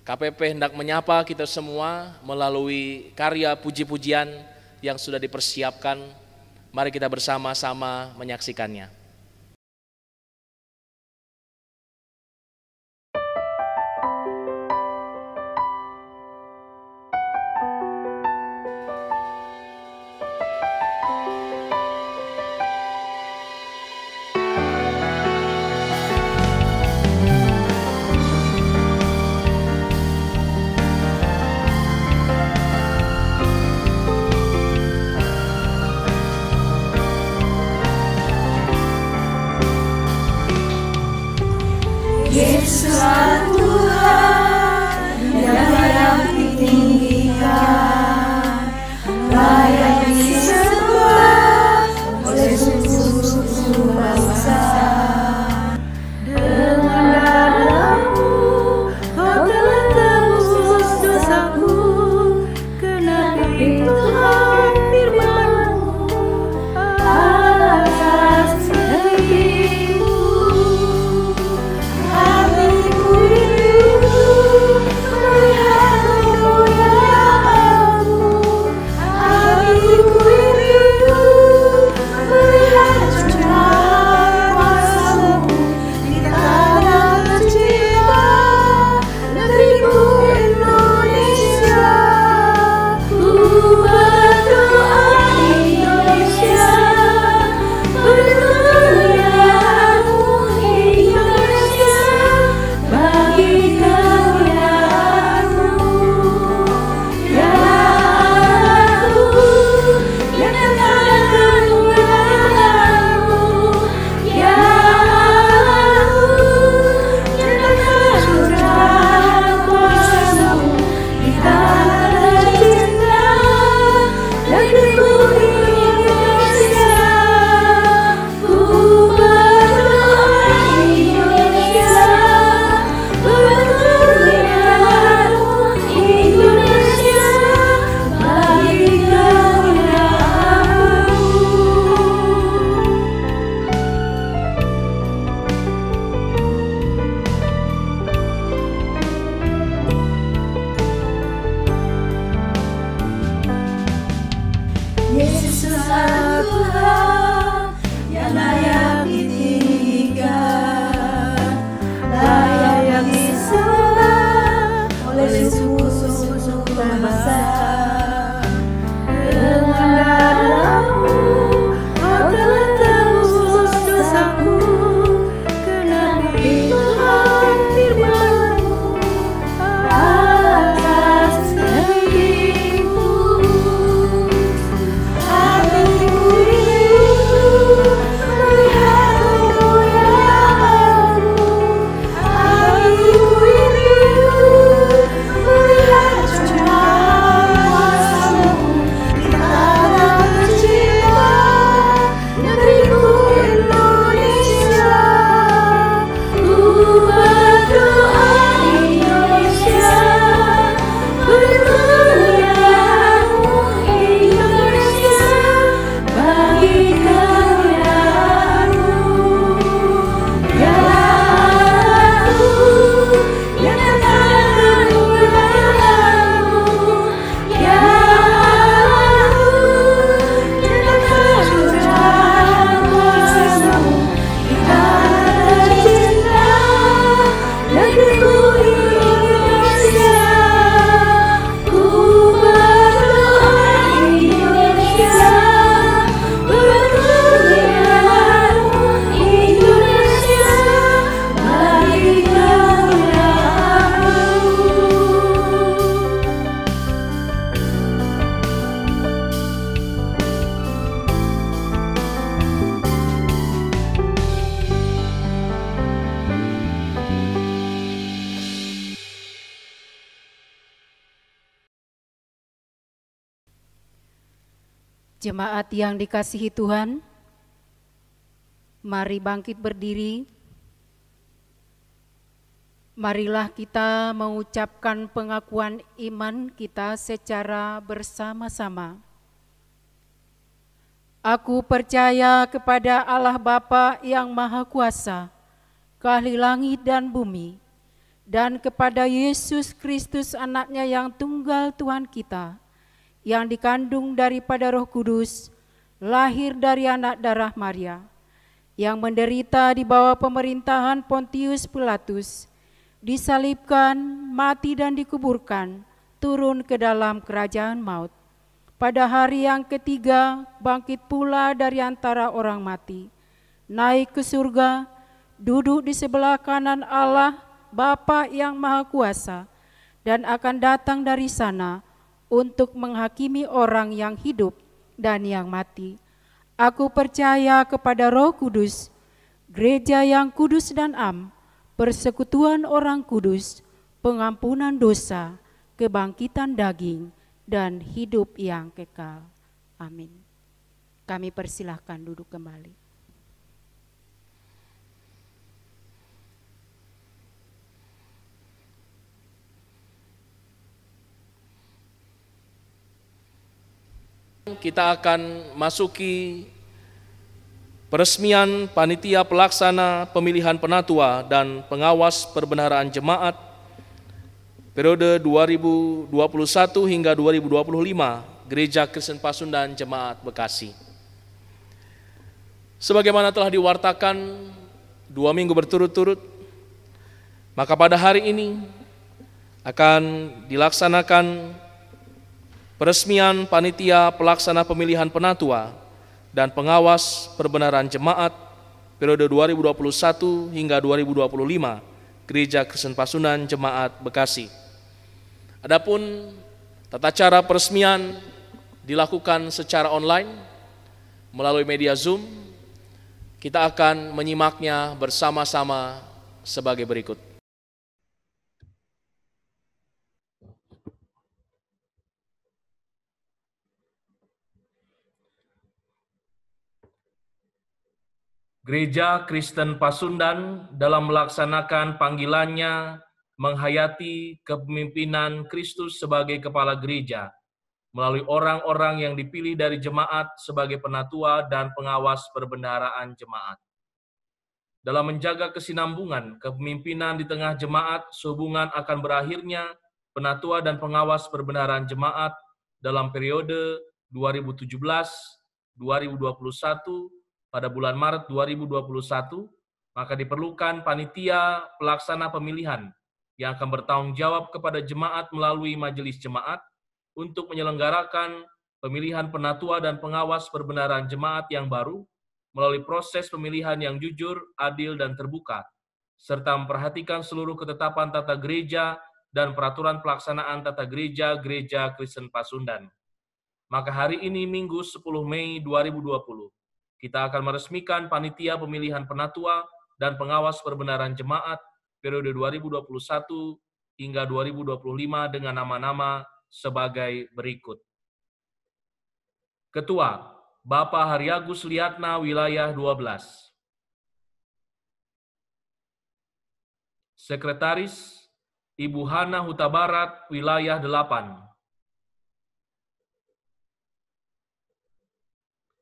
KPP hendak menyapa kita semua melalui karya puji-pujian yang sudah dipersiapkan. Mari kita bersama-sama menyaksikannya. Yesuslah Tuhan yang layak ditinggikan, layak disembah oleh suku bangsa. Dengan darah-Mu Kau telah tebus dosaku, karena Tuhan firman-Mu atas negeriku. Hatiku rindu Jemaat yang dikasihi Tuhan, mari bangkit berdiri. Marilah kita mengucapkan pengakuan iman kita secara bersama-sama. Aku percaya kepada Allah Bapa yang Maha Kuasa, Kahli langit dan bumi, dan kepada Yesus Kristus anaknya yang tunggal Tuhan kita, yang dikandung daripada Roh Kudus, lahir dari anak darah Maria, yang menderita di bawah pemerintahan Pontius Pilatus, disalibkan, mati dan dikuburkan, turun ke dalam kerajaan maut. Pada hari yang ketiga, bangkit pula dari antara orang mati, naik ke surga, duduk di sebelah kanan Allah, Bapa yang Maha Kuasa, dan akan datang dari sana untuk menghakimi orang yang hidup dan yang mati. Aku percaya kepada Roh Kudus, gereja yang kudus dan am, persekutuan orang kudus, pengampunan dosa, kebangkitan daging, dan hidup yang kekal. Amin. Kami persilahkan duduk kembali. Kita akan masuki peresmian panitia pelaksana pemilihan penatua dan pengawas perbendaharaan jemaat periode 2021 hingga 2025 Gereja Kristen Pasundan Jemaat Bekasi. Sebagaimana telah diwartakan 2 minggu berturut-turut, maka pada hari ini akan dilaksanakan peresmian panitia pelaksana pemilihan penatua dan pengawas perbendaharaan jemaat periode 2021 hingga 2025 Gereja Kristen Pasundan Jemaat Bekasi. Adapun tata cara peresmian dilakukan secara online melalui media Zoom. Kita akan menyimaknya bersama-sama sebagai berikut. Gereja Kristen Pasundan dalam melaksanakan panggilannya menghayati kepemimpinan Kristus sebagai kepala gereja melalui orang-orang yang dipilih dari jemaat sebagai penatua dan pengawas perbendaharaan jemaat. Dalam menjaga kesinambungan kepemimpinan di tengah jemaat sehubungan akan berakhirnya penatua dan pengawas perbendaharaan jemaat dalam periode 2017-2021 pada bulan Maret 2021, maka diperlukan panitia pelaksana pemilihan yang akan bertanggung jawab kepada jemaat melalui majelis jemaat untuk menyelenggarakan pemilihan penatua dan pengawas perbendaharaan jemaat yang baru melalui proses pemilihan yang jujur, adil, dan terbuka, serta memperhatikan seluruh ketetapan tata gereja dan peraturan pelaksanaan tata gereja Gereja Kristen Pasundan. Maka hari ini Minggu 10 Mei 2020, kita akan meresmikan panitia pemilihan penatua dan pengawas perbendaharaan jemaat periode 2021 hingga 2025 dengan nama-nama sebagai berikut. Ketua, Bapak Haryagus Liatna, Wilayah 12. Sekretaris, Ibu Hana Huta Barat, Wilayah 8.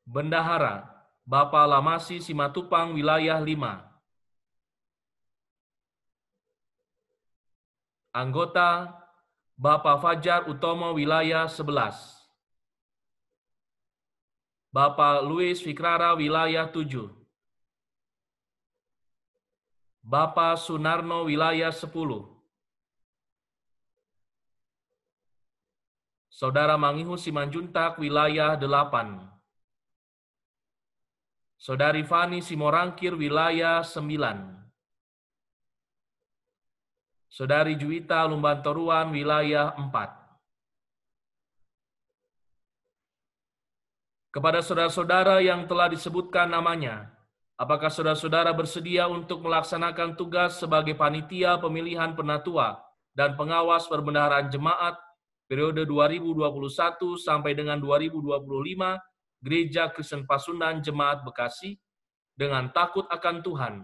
Bendahara, Bapak Lamasi Simatupang, Wilayah 5. Anggota, Bapak Fajar Utomo, Wilayah 11. Bapak Luis Fikrara, Wilayah 7. Bapak Sunarno, Wilayah 10. Saudara Mangihu Simanjuntak, Wilayah 8. Saudari Fani Simorangkir, Wilayah 9. Saudari Juwita Lumbantoruan, Wilayah 4. Kepada saudara-saudara yang telah disebutkan namanya, apakah saudara-saudara bersedia untuk melaksanakan tugas sebagai panitia pemilihan penatua dan pengawas perbendaharaan jemaat periode 2021 sampai dengan 2025 Gereja Kristen Pasundan Jemaat Bekasi dengan takut akan Tuhan,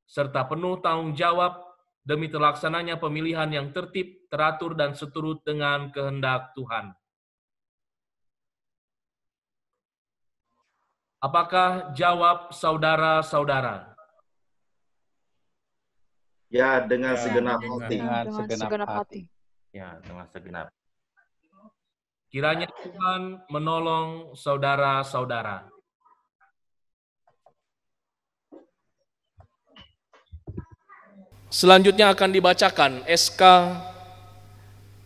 serta penuh tanggung jawab demi terlaksananya pemilihan yang tertib, teratur, dan seturut dengan kehendak Tuhan. Apakah jawab saudara-saudara? Ya, dengan Ya, segenap hati. dengan segenap hati. Ya, dengan segenap. Kiranya Tuhan menolong saudara-saudara. Selanjutnya akan dibacakan SK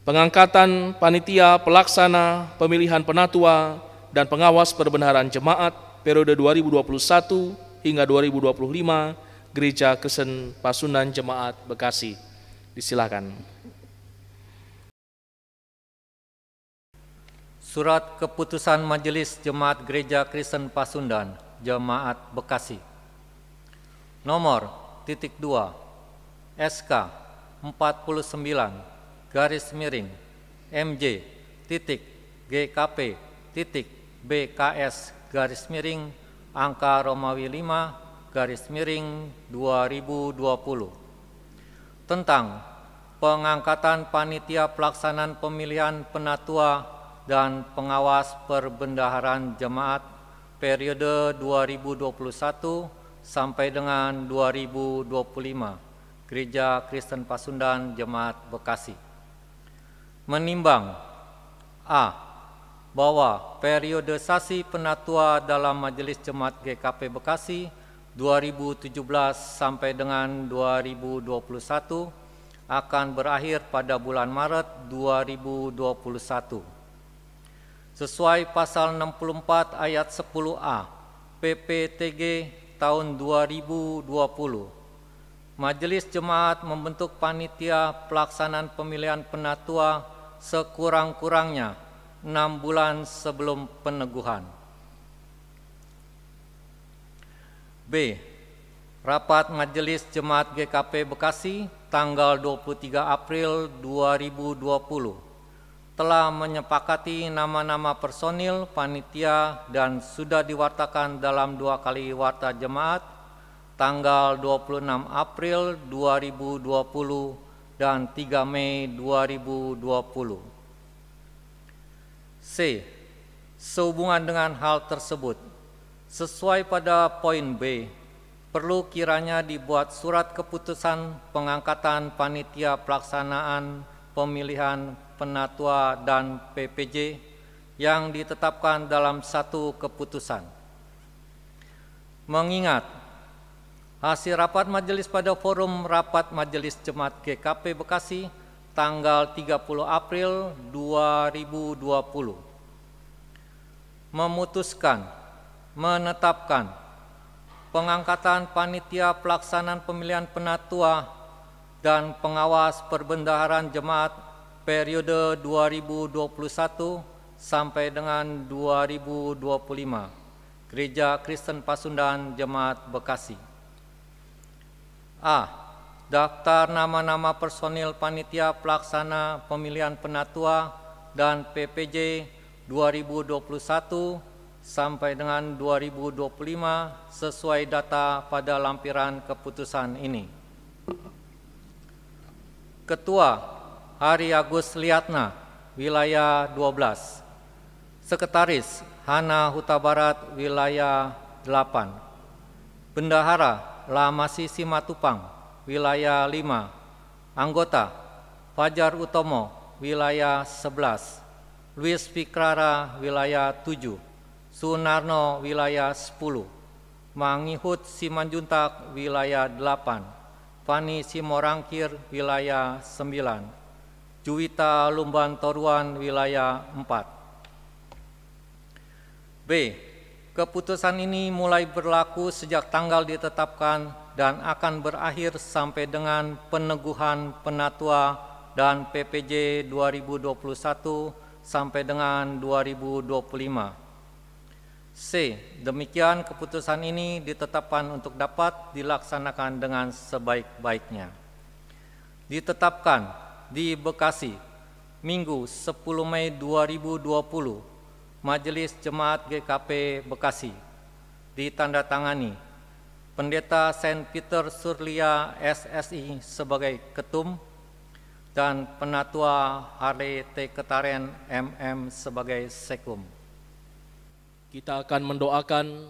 pengangkatan panitia pelaksana pemilihan penatua dan pengawas perbendaharaan jemaat periode 2021 hingga 2025 Gereja Kristen Pasundan Jemaat Bekasi. Disilakan. Surat Keputusan Majelis Jemaat Gereja Kristen Pasundan Jemaat Bekasi nomor .2 SK 49/MJ.GKP.BKS/angka Romawi 5/2020 tentang pengangkatan panitia pelaksanaan pemilihan penatua dan pengawas perbendaharaan jemaat periode 2021 sampai dengan 2025 Gereja Kristen Pasundan Jemaat Bekasi. Menimbang A. Bahwa periodisasi penatua dalam Majelis Jemaat GKP Bekasi 2017 sampai dengan 2021 akan berakhir pada bulan Maret 2021. Sesuai pasal 64 ayat 10A PPTG tahun 2020, Majelis Jemaat membentuk panitia pelaksanaan pemilihan penatua sekurang-kurangnya 6 bulan sebelum peneguhan. B. Rapat Majelis Jemaat GKP Bekasi tanggal 23 April 2020 telah menyepakati nama-nama personil panitia dan sudah diwartakan dalam 2 kali warta jemaat tanggal 26 April 2020 dan 3 Mei 2020. C. Sehubungan dengan hal tersebut, sesuai pada poin B, perlu kiranya dibuat surat keputusan pengangkatan panitia pelaksanaan pemilihan penatua dan PPJ yang ditetapkan dalam satu keputusan. Mengingat hasil rapat majelis pada forum rapat Majelis Jemaat GKP Bekasi tanggal 30 April 2020 memutuskan menetapkan pengangkatan panitia pelaksanaan pemilihan penatua dan pengawas perbendaharaan jemaat periode 2021 sampai dengan 2025 Gereja Kristen Pasundan Jemaat Bekasi. A. Daftar nama-nama personil panitia pelaksana pemilihan penatua dan PPJ 2021 sampai dengan 2025 sesuai data pada lampiran keputusan ini. Ketua Hari Agus Liatna, wilayah 12. Sekretaris Hana Huta Barat, wilayah 8. Bendahara Lamasi Simatupang, wilayah 5. Anggota Fajar Utomo, wilayah 11. Luis Fikrara, wilayah 7. Sunarno, wilayah 10. Mangihut Simanjuntak, wilayah 8. Fani Simorangkir, wilayah 9. Juwita Lumban Toruan, wilayah 4. B. Keputusan ini mulai berlaku sejak tanggal ditetapkan dan akan berakhir sampai dengan peneguhan penatua dan PPJ 2021 sampai dengan 2025. C. Demikian keputusan ini ditetapkan untuk dapat dilaksanakan dengan sebaik-baiknya. Ditetapkan di Bekasi, Minggu 10 Mei 2020, Majelis Jemaat GKP Bekasi ditandatangani Pendeta Saint Peter Surlia SSI sebagai Ketum dan Penatua Harley T. Ketaren MM sebagai Sekum. Kita akan mendoakan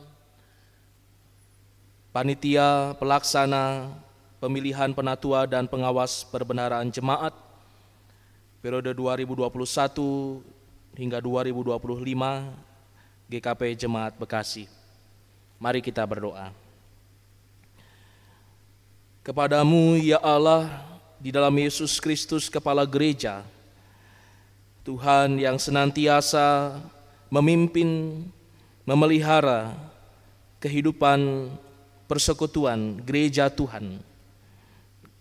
panitia pelaksana pemilihan penatua dan pengawas perbendaharaan jemaat periode 2021 hingga 2025 GKP Jemaat Bekasi. Mari kita berdoa. Kepadamu ya Allah, di dalam Yesus Kristus Kepala Gereja, Tuhan yang senantiasa memimpin, memelihara kehidupan persekutuan gereja Tuhan,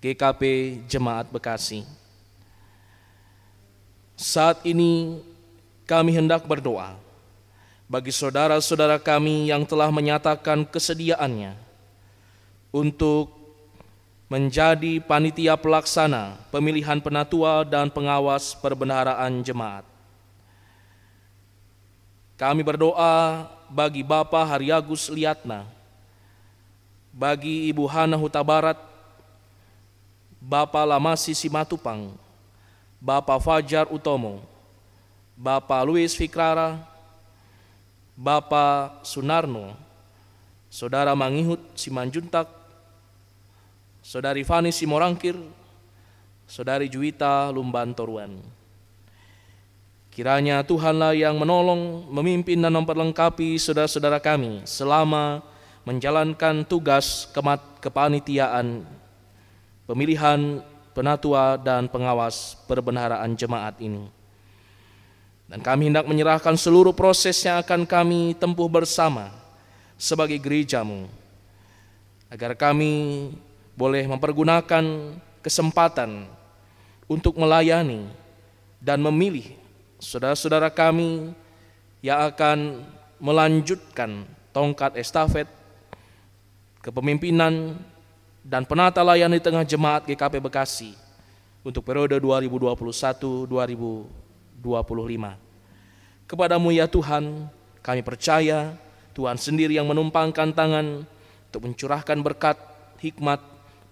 GKP Jemaat Bekasi. Saat ini kami hendak berdoa bagi saudara-saudara kami yang telah menyatakan kesediaannya untuk menjadi panitia pelaksana pemilihan penatua dan pengawas perbendaharaan jemaat. Kami berdoa bagi Bapak Haryagus Liatna, bagi Ibu Hana Huta Barat, Bapak Lamasi Simatupang, Bapak Fajar Utomo, Bapak Luis Fikrara, Bapak Sunarno, Saudara Mangihut Simanjuntak, Saudari Fani Simorangkir, Saudari Juwita Lumban Toruan. Kiranya Tuhanlah yang menolong, memimpin dan memperlengkapi saudara-saudara kami selama menjalankan tugas kepanitiaan pemilihan penatua dan pengawas perbendaharaan jemaat ini. Dan kami hendak menyerahkan seluruh proses yang akan kami tempuh bersama sebagai gerejamu, agar kami boleh mempergunakan kesempatan untuk melayani dan memilih saudara-saudara kami yang akan melanjutkan tongkat estafet kepemimpinan dan penata layani di tengah jemaat GKP Bekasi untuk periode 2021-2025. Kepadamu ya Tuhan, kami percaya Tuhan sendiri yang menumpangkan tangan untuk mencurahkan berkat, hikmat,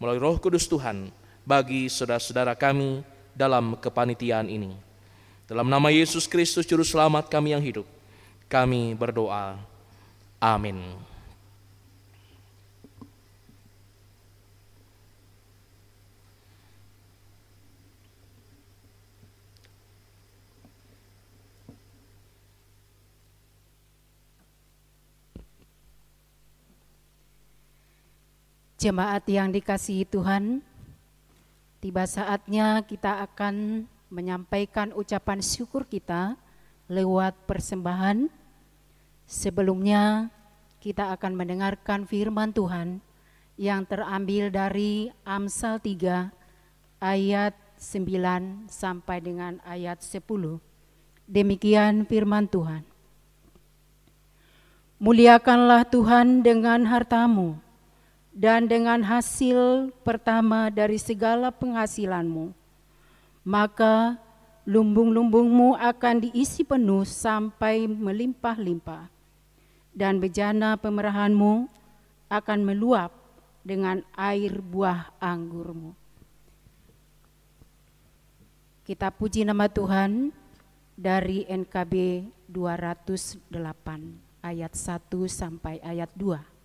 melalui Roh Kudus Tuhan bagi saudara-saudara kami dalam kepanitiaan ini. Dalam nama Yesus Kristus Juru Selamat kami yang hidup, kami berdoa. Amin. Jemaat yang dikasihi Tuhan, tiba saatnya kita akan menyampaikan ucapan syukur kita lewat persembahan. Sebelumnya kita akan mendengarkan firman Tuhan yang terambil dari Amsal 3 ayat 9 sampai dengan ayat 10. Demikian firman Tuhan. Muliakanlah Tuhan dengan hartamu dan dengan hasil pertama dari segala penghasilanmu, maka lumbung-lumbungmu akan diisi penuh sampai melimpah-limpah, dan bejana pemerahanmu akan meluap dengan air buah anggurmu. Kita puji nama Tuhan dari NKB 208 ayat 1 sampai ayat 2.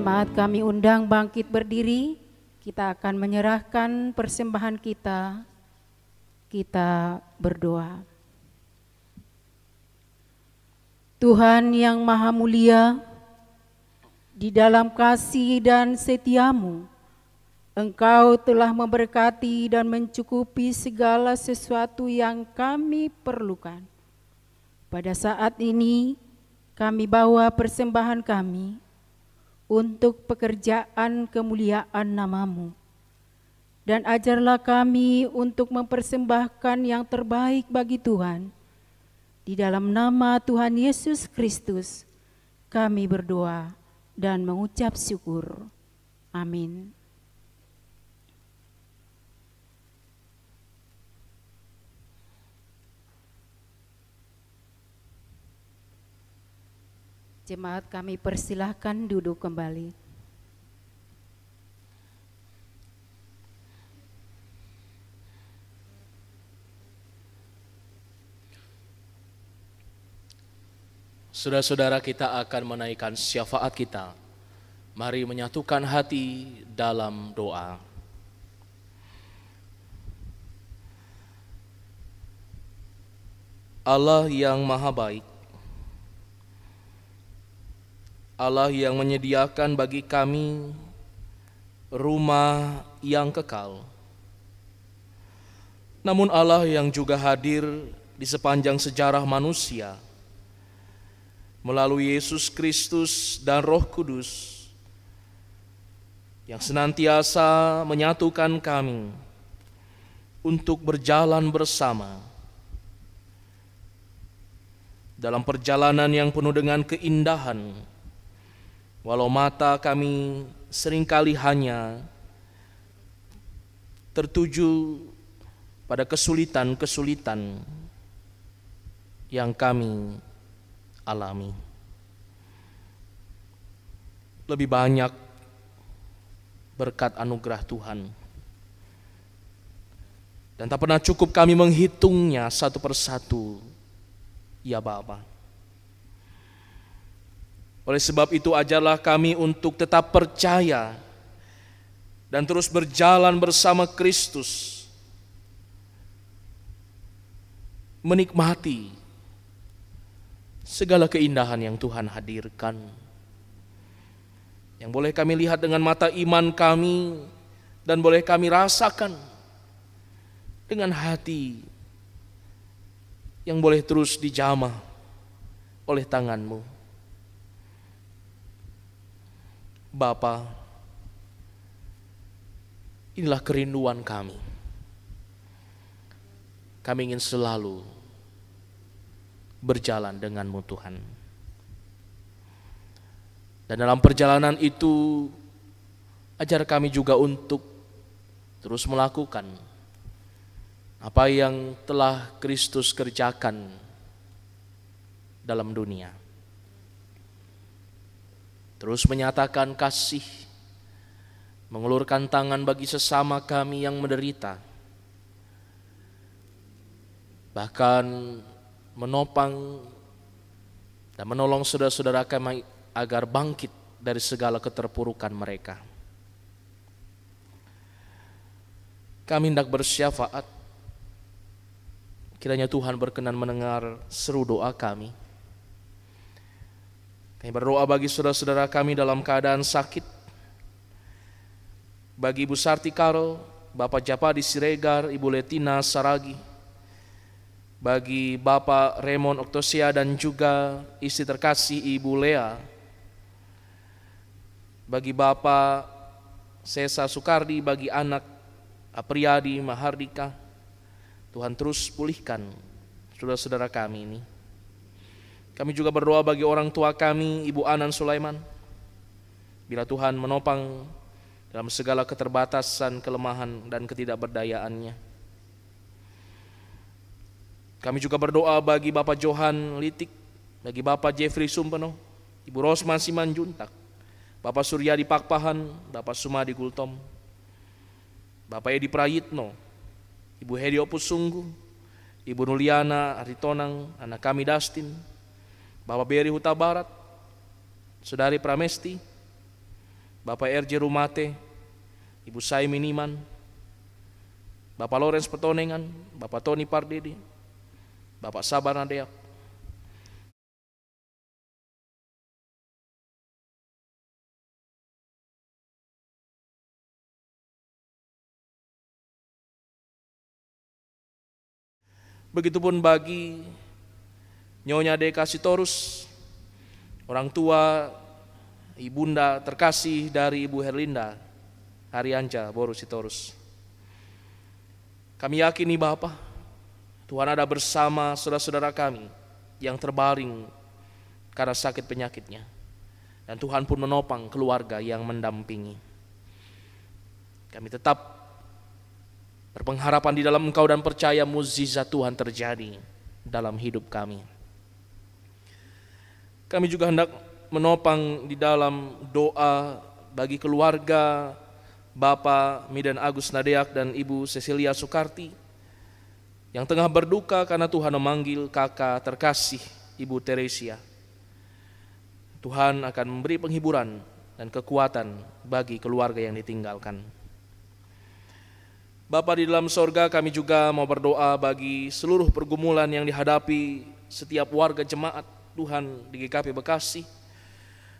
Jemaat kami undang bangkit berdiri, kita akan menyerahkan persembahan kita, kita berdoa. Tuhan yang Maha Mulia, di dalam kasih dan setia-Mu, Engkau telah memberkati dan mencukupi segala sesuatu yang kami perlukan. Pada saat ini, kami bawa persembahan kami untuk pekerjaan kemuliaan nama-Mu. Dan ajarlah kami untuk mempersembahkan yang terbaik bagi Tuhan. Di dalam nama Tuhan Yesus Kristus, kami berdoa dan mengucap syukur. Amin. Jemaat kami persilahkan duduk kembali. Saudara-saudara, kita akan menaikkan syafaat kita. Mari menyatukan hati dalam doa. Allah yang Maha Baik, Allah yang menyediakan bagi kami rumah yang kekal. Namun Allah yang juga hadir di sepanjang sejarah manusia melalui Yesus Kristus dan Roh Kudus yang senantiasa menyatukan kami untuk berjalan bersama dalam perjalanan yang penuh dengan keindahan. Walau mata kami seringkali hanya tertuju pada kesulitan-kesulitan yang kami alami. Lebih banyak berkat anugerah Tuhan. Dan tak pernah cukup kami menghitungnya satu persatu, ya Bapa. Oleh sebab itu ajarlah kami untuk tetap percaya dan terus berjalan bersama Kristus, menikmati segala keindahan yang Tuhan hadirkan, yang boleh kami lihat dengan mata iman kami dan boleh kami rasakan dengan hati yang boleh terus dijamah oleh tangan-Mu. Bapa, inilah kerinduan kami. Kami ingin selalu berjalan dengan-Mu Tuhan. Dan dalam perjalanan itu, ajar kami juga untuk terus melakukan apa yang telah Kristus kerjakan dalam dunia. Terus menyatakan kasih, mengulurkan tangan bagi sesama kami yang menderita, bahkan menopang dan menolong saudara-saudara kami agar bangkit dari segala keterpurukan mereka. Kami hendak bersyafaat, kiranya Tuhan berkenan mendengar seru doa kami. Kami berdoa bagi saudara-saudara kami dalam keadaan sakit, bagi Ibu Sarti Karo, Bapak Japadi Siregar, Ibu Letina Saragi, bagi Bapak Raymond Oktosia dan juga istri terkasih Ibu Lea, bagi Bapak Sesa Sukardi, bagi anak Apriyadi Mahardika. Tuhan terus pulihkan saudara-saudara kami ini. Kami juga berdoa bagi orang tua kami, Ibu Anan Sulaiman. Bila Tuhan menopang dalam segala keterbatasan, kelemahan, dan ketidakberdayaannya. Kami juga berdoa bagi Bapak Johan Litik, bagi Bapak Jeffrey Sumpeno, Ibu Rosman Simanjuntak, Bapak Suryadi Pakpahan, Bapak Sumadi Gultom, Bapak Edi Prayitno, Ibu Hedi Opusunggu, Ibu Nuliana Aritonang, anak kami Dastin, Bapak Beri Huta Barat, Saudari Pramesti, Bapak RJ Rumate, Ibu Sai Miniman, Bapak Lawrence Petonengan, Bapak Tony Pardede, Bapak Sabar Nadeak, begitupun bagi Nyonya Deka Sitorus, orang tua ibunda terkasih dari Ibu Herlinda Haryanca Boru Sitorus. Kami yakini Bapa, Tuhan ada bersama saudara-saudara kami yang terbaring karena sakit penyakitnya. Dan Tuhan pun menopang keluarga yang mendampingi. Kami tetap berpengharapan di dalam Engkau dan percaya mukjizat Tuhan terjadi dalam hidup kami. Kami juga hendak menopang di dalam doa bagi keluarga Bapak Midan Agus Nadeak dan Ibu Cecilia Soekarti yang tengah berduka karena Tuhan memanggil kakak terkasih Ibu Teresia. Tuhan akan memberi penghiburan dan kekuatan bagi keluarga yang ditinggalkan. Bapa di dalam sorga, kami juga mau berdoa bagi seluruh pergumulan yang dihadapi setiap warga jemaat Tuhan di GKP Bekasi.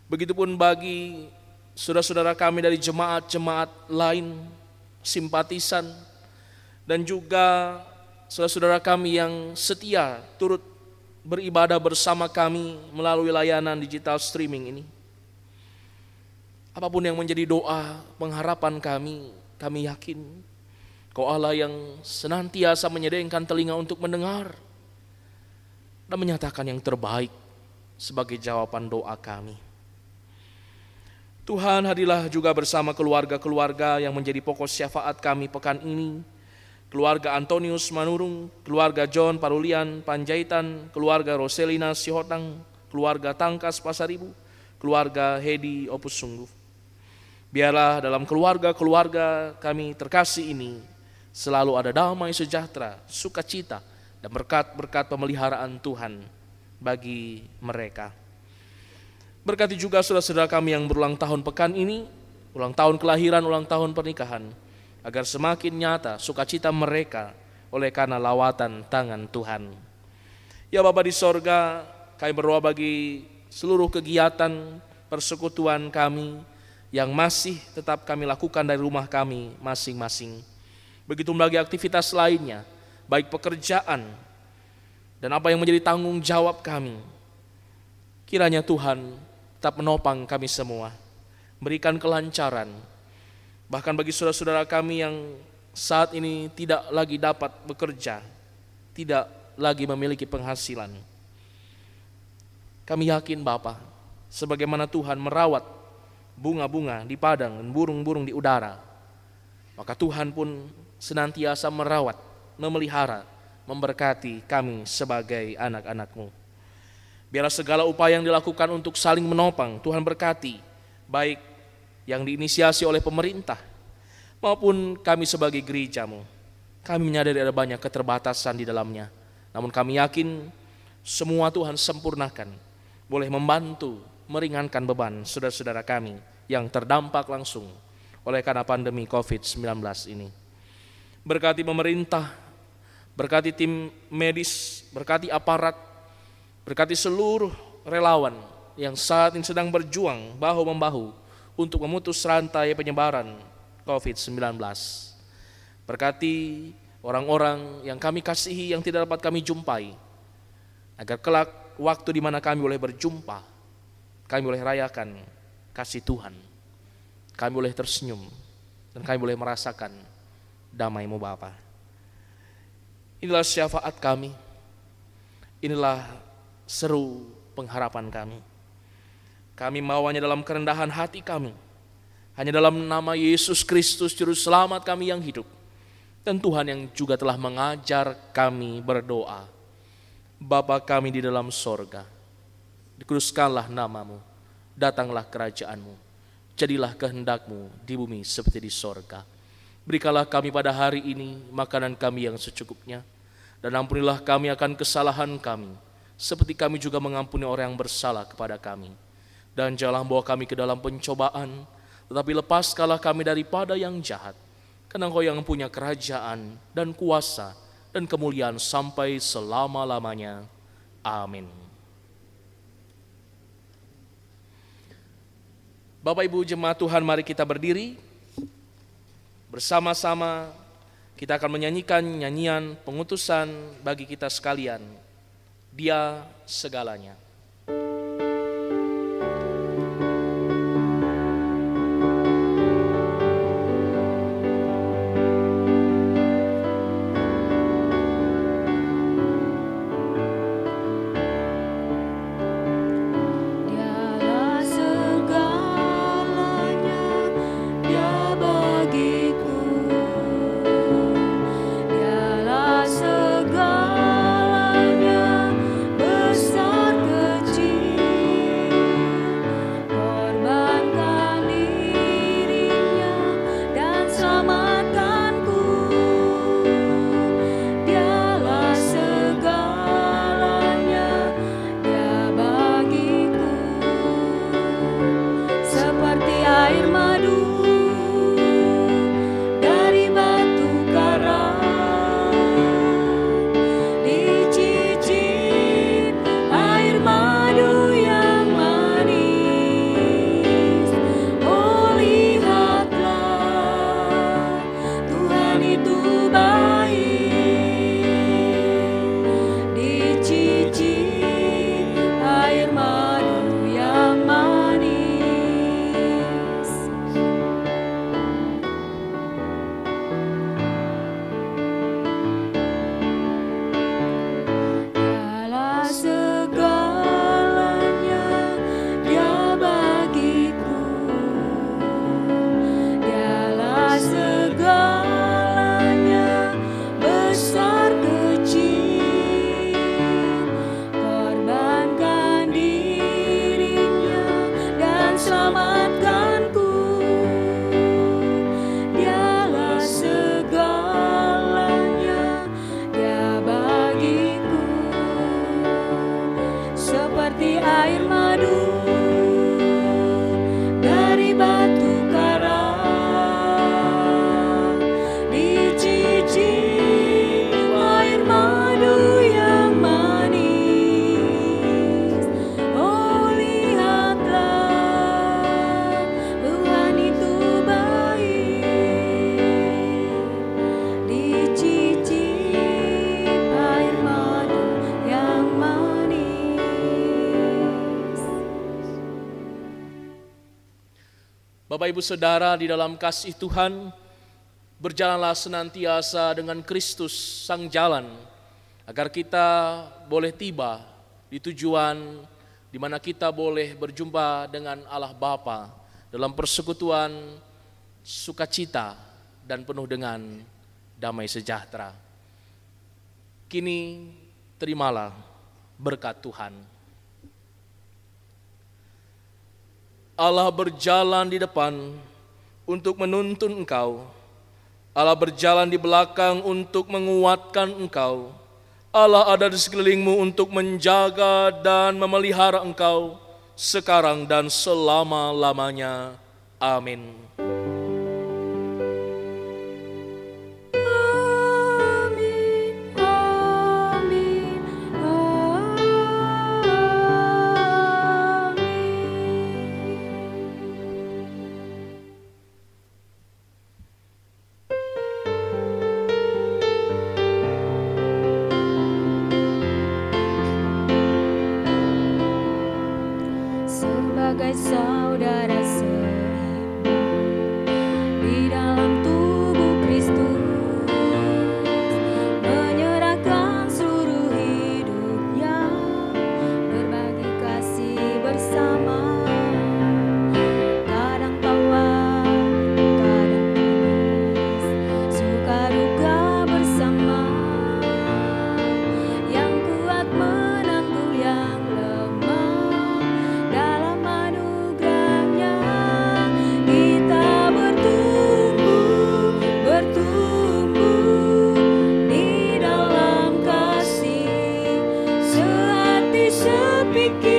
Begitupun bagi saudara-saudara kami dari jemaat-jemaat lain, simpatisan, dan juga saudara-saudara kami yang setia turut beribadah bersama kami melalui layanan digital streaming ini. Apapun yang menjadi doa pengharapan kami yakin Kau Allah yang senantiasa menyediakan telinga untuk mendengar dan menyatakan yang terbaik sebagai jawaban doa kami. Tuhan, hadirlah juga bersama keluarga-keluarga yang menjadi pokok syafaat kami pekan ini. Keluarga Antonius Manurung, keluarga John Parulian Panjaitan, keluarga Roselina Sihotang, keluarga Tangkas Pasaribu, keluarga Hedi Opus Sungguh. Biarlah dalam keluarga-keluarga kami terkasih ini selalu ada damai sejahtera, sukacita, dan berkat-berkat pemeliharaan Tuhan bagi mereka. Berkati juga saudara-saudara kami yang berulang tahun pekan ini, ulang tahun kelahiran, ulang tahun pernikahan, agar semakin nyata sukacita mereka oleh karena lawatan tangan Tuhan. Ya Bapa di sorga, kami berdoa bagi seluruh kegiatan persekutuan kami yang masih tetap kami lakukan dari rumah kami masing-masing. Begitu bagi aktivitas lainnya, baik pekerjaan dan apa yang menjadi tanggung jawab kami. Kiranya Tuhan tetap menopang kami semua, berikan kelancaran. Bahkan bagi saudara-saudara kami yang saat ini tidak lagi dapat bekerja, tidak lagi memiliki penghasilan. Kami yakin Bapa, sebagaimana Tuhan merawat bunga-bunga di padang dan burung-burung di udara, maka Tuhan pun senantiasa merawat, memelihara, memberkati kami sebagai anak-anak-Mu. Biarlah segala upaya yang dilakukan untuk saling menopang Tuhan berkati, baik yang diinisiasi oleh pemerintah maupun kami sebagai gereja-Mu. Kami menyadari ada banyak keterbatasan di dalamnya, namun kami yakin semua Tuhan sempurnakan, boleh membantu meringankan beban saudara-saudara kami yang terdampak langsung oleh karena pandemi COVID-19 ini. Berkati pemerintah, berkati tim medis, berkati aparat, berkati seluruh relawan yang saat ini sedang berjuang bahu-membahu untuk memutus rantai penyebaran COVID-19. Berkati orang-orang yang kami kasihi yang tidak dapat kami jumpai, agar kelak waktu di mana kami boleh berjumpa, kami boleh rayakan kasih Tuhan, kami boleh tersenyum, dan kami boleh merasakan damai-Mu Bapa. Inilah syafaat kami, inilah seru pengharapan kami. Kami maunya dalam kerendahan hati kami, hanya dalam nama Yesus Kristus Juru Selamat kami yang hidup, dan Tuhan yang juga telah mengajar kami berdoa. Bapa kami di dalam sorga, dikuduskanlah nama-Mu, datanglah kerajaan-Mu, jadilah kehendak-Mu di bumi seperti di sorga. Berikanlah kami pada hari ini makanan kami yang secukupnya, dan ampunilah kami akan kesalahan kami, seperti kami juga mengampuni orang yang bersalah kepada kami. Dan janganlah bawa kami ke dalam pencobaan, tetapi lepaskanlah kami daripada yang jahat, karena Engkau yang punya kerajaan dan kuasa dan kemuliaan sampai selama-lamanya. Amin. Bapak Ibu jemaat Tuhan, mari kita berdiri. Bersama-sama kita akan menyanyikan nyanyian pengutusan bagi kita sekalian. Dia segalanya. Bapak Ibu Saudara di dalam kasih Tuhan, berjalanlah senantiasa dengan Kristus Sang Jalan, agar kita boleh tiba di tujuan di mana kita boleh berjumpa dengan Allah Bapa dalam persekutuan sukacita dan penuh dengan damai sejahtera. Kini terimalah berkat Tuhan. Allah berjalan di depan untuk menuntun engkau. Allah berjalan di belakang untuk menguatkan engkau. Allah ada di sekelilingmu untuk menjaga dan memelihara engkau sekarang dan selama-lamanya. Amin. Sebagai saudara seiman di dalam tubuh Kristus, menyerahkan seluruh hidupnya, berbagi kasih bersama, kadang tawa, kadang tangis, suka duka bersama, yang kuat menangguh yang lemah. Dalam anugerahnya kita bertumbuh di dalam kasih, sehati sepikir.